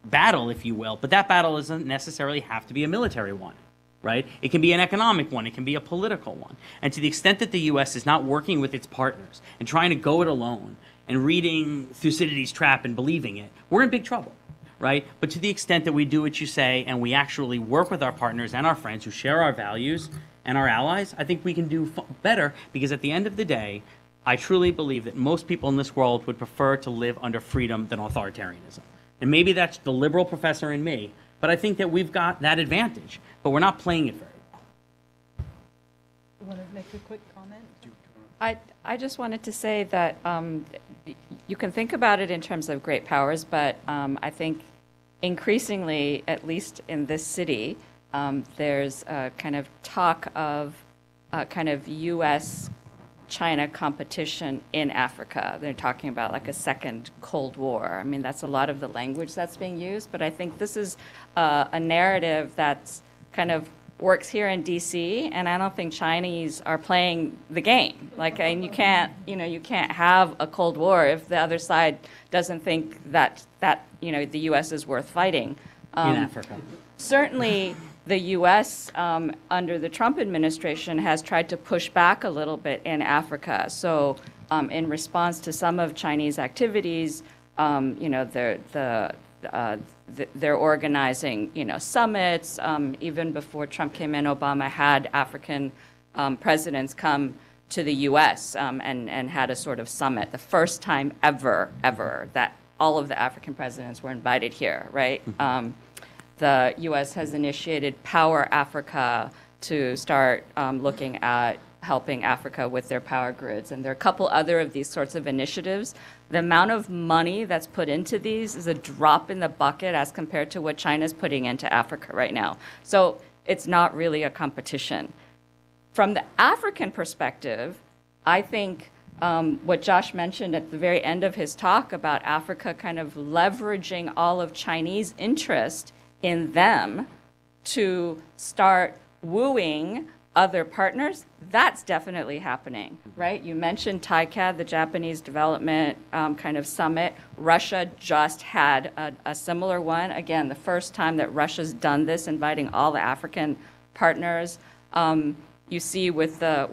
battle, if you will, but that battle doesn't necessarily have to be a military one, right? It can be an economic one. It can be a political one. And to the extent that the U.S. is not working with its partners and trying to go it alone and reading Thucydides trap and believing it, we're in big trouble, right? But to the extent that we do what you say and we actually work with our partners and our friends who share our values and our allies, I think we can do better, because at the end of the day, I truly believe that most people in this world would prefer to live under freedom than authoritarianism. And maybe that's the liberal professor in me, but I think that we've got that advantage, but we're not playing it very well. You want to make a quick comment? I just wanted to say that you can think about it in terms of great powers, but I think increasingly, at least in this city, there's a kind of talk of kind of U.S.-China competition in Africa. They're talking about like a second Cold War. I mean, that's a lot of the language that's being used, but I think this is a narrative that's kind of works here in D.C., and I don't think Chinese are playing the game. Like, and you can't have a Cold War if the other side doesn't think that the U.S. is worth fighting. In Africa. Certainly, the U.S. Under the Trump administration has tried to push back a little bit in Africa. So, in response to some of Chinese activities, they're organizing, summits. Even before Trump came in, Obama had African presidents come to the U.S. And had a sort of summit, the first time ever that all of the African presidents were invited here, right? The U.S. has initiated Power Africa to start looking at helping Africa with their power grids. And there are a couple other of these sorts of initiatives. The amount of money that's put into these is a drop in the bucket as compared to what China's putting into Africa right now. So it's not really a competition. From the African perspective, I think what Josh mentioned at the very end of his talk about Africa kind of leveraging all of Chinese interest in them to start wooing other partners, that's definitely happening, right? You mentioned TICAD, the Japanese Development kind of Summit. Russia just had a similar one. Again, the first time that Russia's done this, inviting all the African partners. You see with the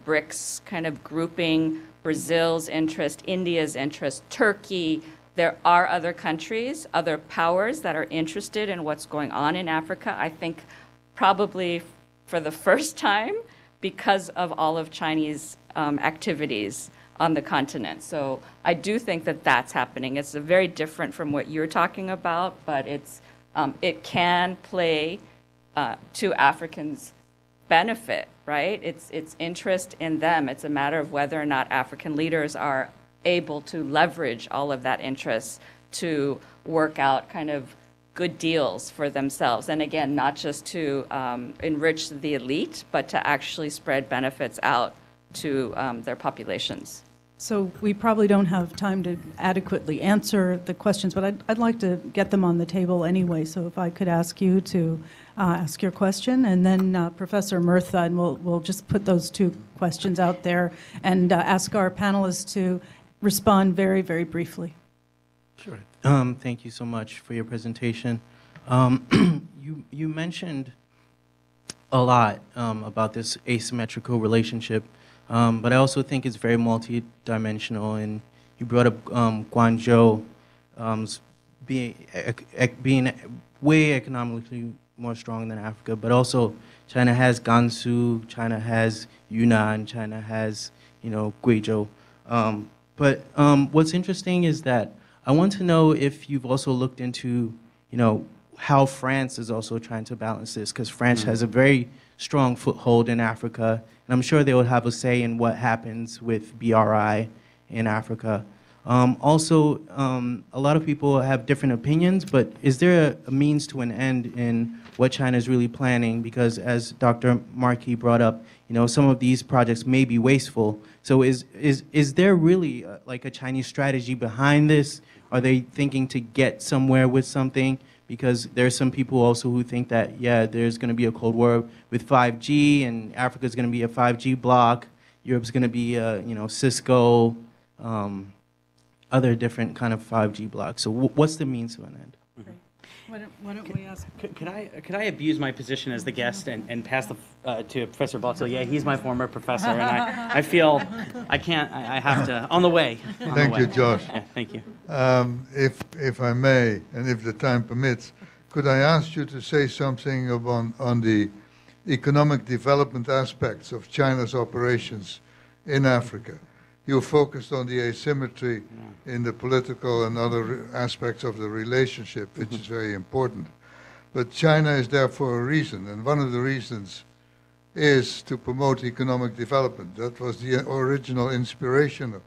BRICS kind of grouping, Brazil's interest, India's interest, Turkey. There are other countries, other powers that are interested in what's going on in Africa. I think probably for the first time because of all of Chinese activities on the continent. So I do think that that's happening. It's very different from what you're talking about, but it can play to Africans' benefit, right? It's interest in them. It's a matter of whether or not African leaders are able to leverage all of that interest to work out kind of good deals for themselves. And again, not just to enrich the elite, but to actually spread benefits out to their populations. So we probably don't have time to adequately answer the questions, but I'd like to get them on the table anyway. So if I could ask you to ask your question, and then Professor Murtha, and we'll just put those two questions out there and ask our panelists to respond very, very briefly. Sure. Thank you so much for your presentation. You mentioned a lot about this asymmetrical relationship, but I also think it's very multi-dimensional. And you brought up Guangzhou being way economically more strong than Africa, but also China has Gansu, China has Yunnan, China has Guizhou. But what's interesting is that I want to know if you've also looked into, how France is also trying to balance this, because France has a very strong foothold in Africa, and I'm sure they will have a say in what happens with BRI in Africa. Also, a lot of people have different opinions, but is there a means to an end in what China is really planning? Because as Dr. Markey brought up, some of these projects may be wasteful. So is there really like a Chinese strategy behind this? Are they thinking to get somewhere with something? because there's some people also who think that, yeah, there's going to be a Cold War with 5G, and Africa's going to be a 5G block. Europe's going to be, Cisco, other different kind of 5G blocks. So what's the means to an end? Why don't we ask? Could I abuse my position as the guest and pass to Professor Baltzell? Yeah, he's my former professor, and I feel I can't. I have to on the way. Thank you, Josh. Yeah, thank you. If I may, and if the time permits, could I ask you to say something on the economic development aspects of China's operations in Africa? You focused on the asymmetry in the political and other aspects of the relationship, which is very important. But China is there for a reason, and one of the reasons is to promote economic development. That was the original inspiration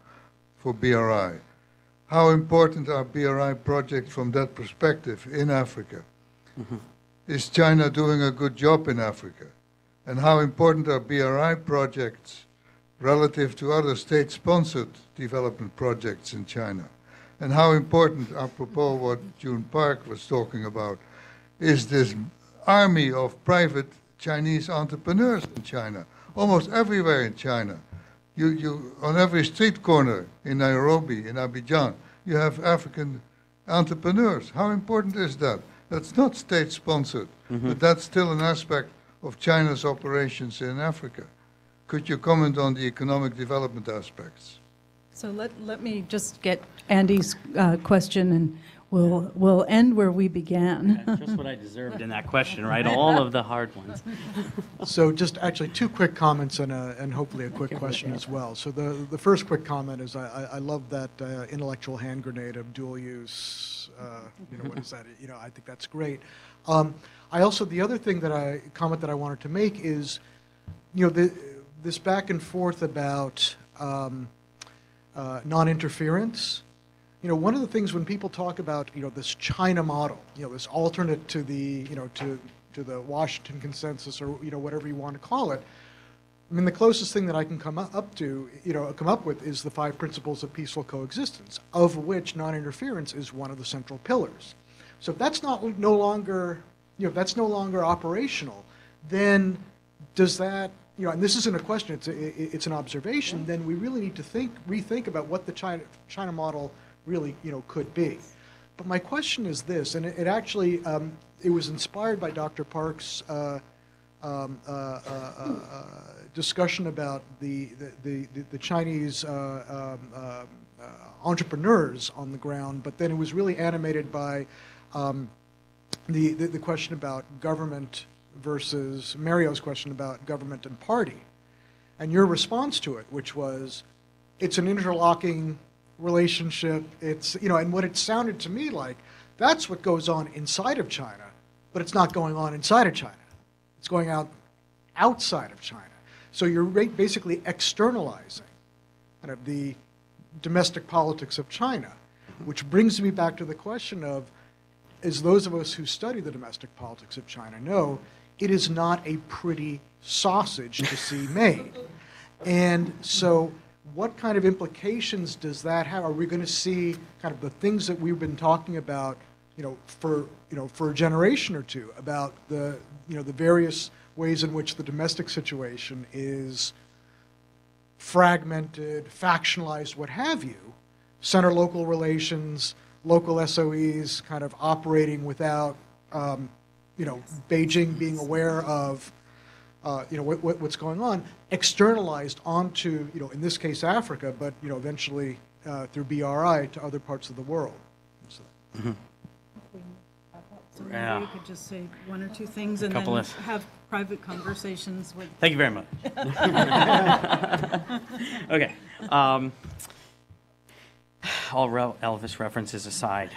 for BRI. How important are BRI projects from that perspective in Africa? Is China doing a good job in Africa? And how important are BRI projects relative to other state-sponsored development projects in China? And how important, apropos what June Park was talking about, is this army of private Chinese entrepreneurs in China, almost everywhere in China. You on every street corner in Nairobi, in Abidjan, you have African entrepreneurs. How important is that? That's not state-sponsored, but that's still an aspect of China's operations in Africa. Could you comment on the economic development aspects? So let me just get Andy's question, and we'll end where we began. Just what I deserved in that question, right? All of the hard ones. So just actually two quick comments and hopefully a quick question as well. So the first quick comment is I love that intellectual hand grenade of dual use. What is that? I think that's great. I also, the other thing comment that I wanted to make is, this back and forth about non-interference. One of the things when people talk about, this China model, this alternate to the, to the Washington consensus or, whatever you want to call it, I mean, the closest thing that I can come up with is the 5 principles of peaceful coexistence, of which non-interference is one of the central pillars. So if that's no longer operational, then does that, and this isn't a question, it's an observation, then we really need to rethink about what the China model really, could be. But my question is this, and it actually, it was inspired by Dr. Park's discussion about the Chinese entrepreneurs on the ground, but then it was really animated by the question about government versus Mario's question about government and party. And your response to it, which was, it's an interlocking relationship, it's, and what it sounded to me like, that's what goes on inside of China, but it's not going on inside of China. It's going outside of China. So you're basically externalizing kind of the domestic politics of China, which brings me back to the question of, as those of us who study the domestic politics of China know, it is not a pretty sausage to see made. And so what kind of implications does that have? Are we going to see kind of the things that we've been talking about, for a generation or two, about the various ways in which the domestic situation is fragmented, factionalized, what have you, center-local relations, local SOEs kind of operating without, Beijing being aware of, what's going on, externalized onto, in this case, Africa, but, eventually through BRI to other parts of the world. So. So maybe you could just say one or two things and then have private conversations with. Thank you very much. Okay. All Elvis references aside.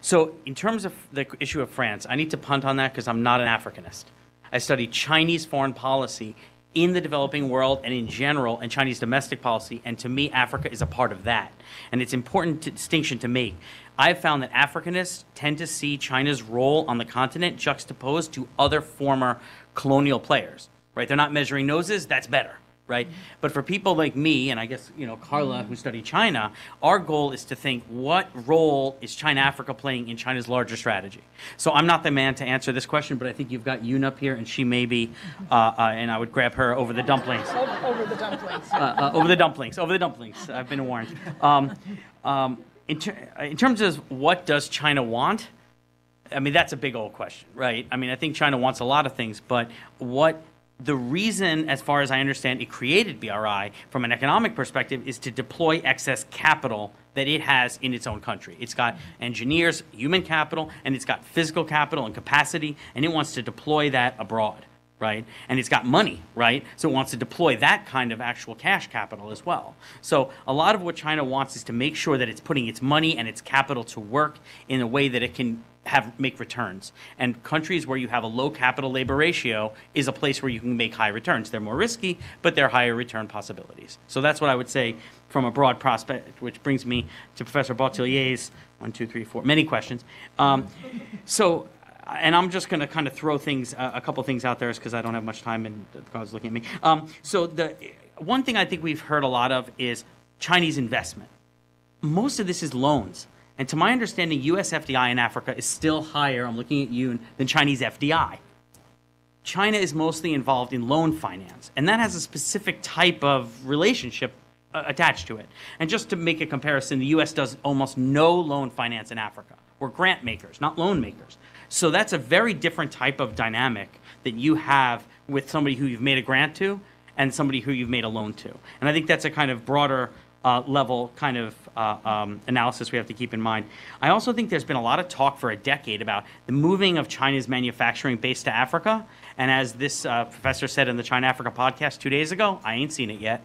So in terms of the issue of France, I need to punt on that because I'm not an Africanist. I study Chinese foreign policy in the developing world and in general, and Chinese domestic policy, and to me, Africa is a part of that. And it's important distinction to make. I've found that Africanists tend to see China's role on the continent juxtaposed to other former colonial players, right? They're not measuring noses, that's better, right? But for people like me, and I guess, Carla, who studied China, our goal is to think, what role is China-Africa playing in China's larger strategy? So I'm not the man to answer this question, but I think you've got Yoon up here, and she may be, and I would grab her over the dumplings. Over the dumplings. Over the dumplings. I've been warned. In terms of what does China want, I mean, that's a big old question, right? I mean, I think China wants a lot of things, but the reason, as far as I understand, it created BRI from an economic perspective is to deploy excess capital that it has in its own country. It's got engineers, human capital, and it's got physical capital and capacity, and it wants to deploy that abroad, right? And it's got money, right? So it wants to deploy that kind of actual cash capital as well. So a lot of what China wants is to make sure that it's putting its money and its capital to work in a way that it can make returns. And countries where you have a low capital labor ratio is a place where you can make high returns. They're more risky, but they're higher return possibilities. So that's what I would say from a broad prospect, which brings me to Professor Bautilier's 1, 2, 3, 4, many questions. And I'm just going to kind of throw things, a couple things out there because I don't have much time and God's looking at me. So the one thing I think we've heard a lot of is Chinese investment. Most of this is loans. And to my understanding, U.S. FDI in Africa is still higher, I'm looking at you, than Chinese FDI. China is mostly involved in loan finance, and that has a specific type of relationship attached to it. And just to make a comparison, the U.S. does almost no loan finance in Africa. We're grant makers, not loan makers. So that's a very different type of dynamic that you have with somebody who you've made a grant to and somebody who you've made a loan to. And I think that's a kind of broader level kind of analysis we have to keep in mind. I also think there's been a lot of talk for a decade about the moving of China's manufacturing base to Africa. And as this professor said in the China-Africa podcast 2 days ago, I ain't seen it yet.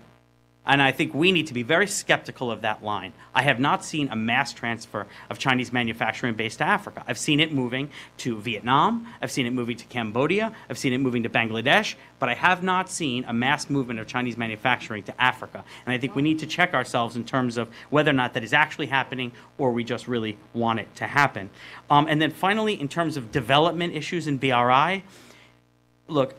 And I think we need to be very skeptical of that line. I have not seen a mass transfer of Chinese manufacturing base to Africa. I've seen it moving to Vietnam. I've seen it moving to Cambodia. I've seen it moving to Bangladesh. But I have not seen a mass movement of Chinese manufacturing to Africa. And I think we need to check ourselves in terms of whether or not that is actually happening or we just really want it to happen. And then finally, in terms of development issues in BRI, look,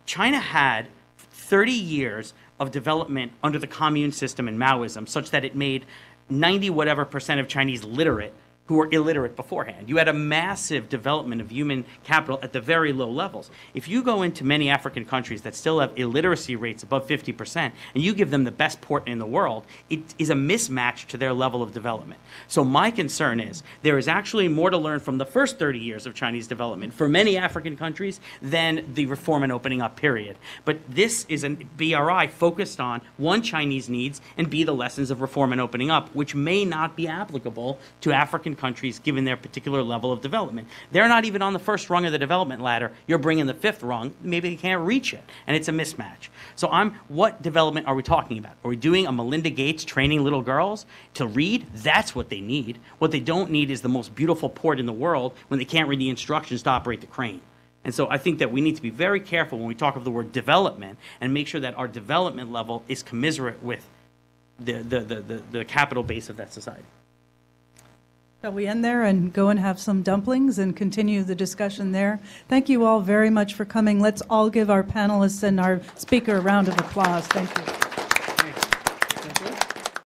China had 30 years of development under the commune system and Maoism, such that it made 90% of Chinese literate who were illiterate beforehand. You had a massive development of human capital at the very low levels. If you go into many African countries that still have illiteracy rates above 50%, and you give them the best port in the world, it is a mismatch to their level of development. So my concern is there is actually more to learn from the first 30 years of Chinese development for many African countries than the reform and opening up period. But this is a BRI focused on, one, Chinese needs, and B, the lessons of reform and opening up, which may not be applicable to African countries given their particular level of development. They're not even on the first rung of the development ladder. You're bringing the fifth rung. Maybe they can't reach it, and it's a mismatch. So what development are we talking about? Are we doing a Melinda Gates training little girls to read? That's what they need. What they don't need is the most beautiful port in the world when they can't read the instructions to operate the crane. And so I think that we need to be very careful when we talk of the word development and make sure that our development level is commensurate with the capital base of that society. Shall we end there and go and have some dumplings and continue the discussion there? Thank you all very much for coming. Let's all give our panelists and our speaker a round of applause. Thank you.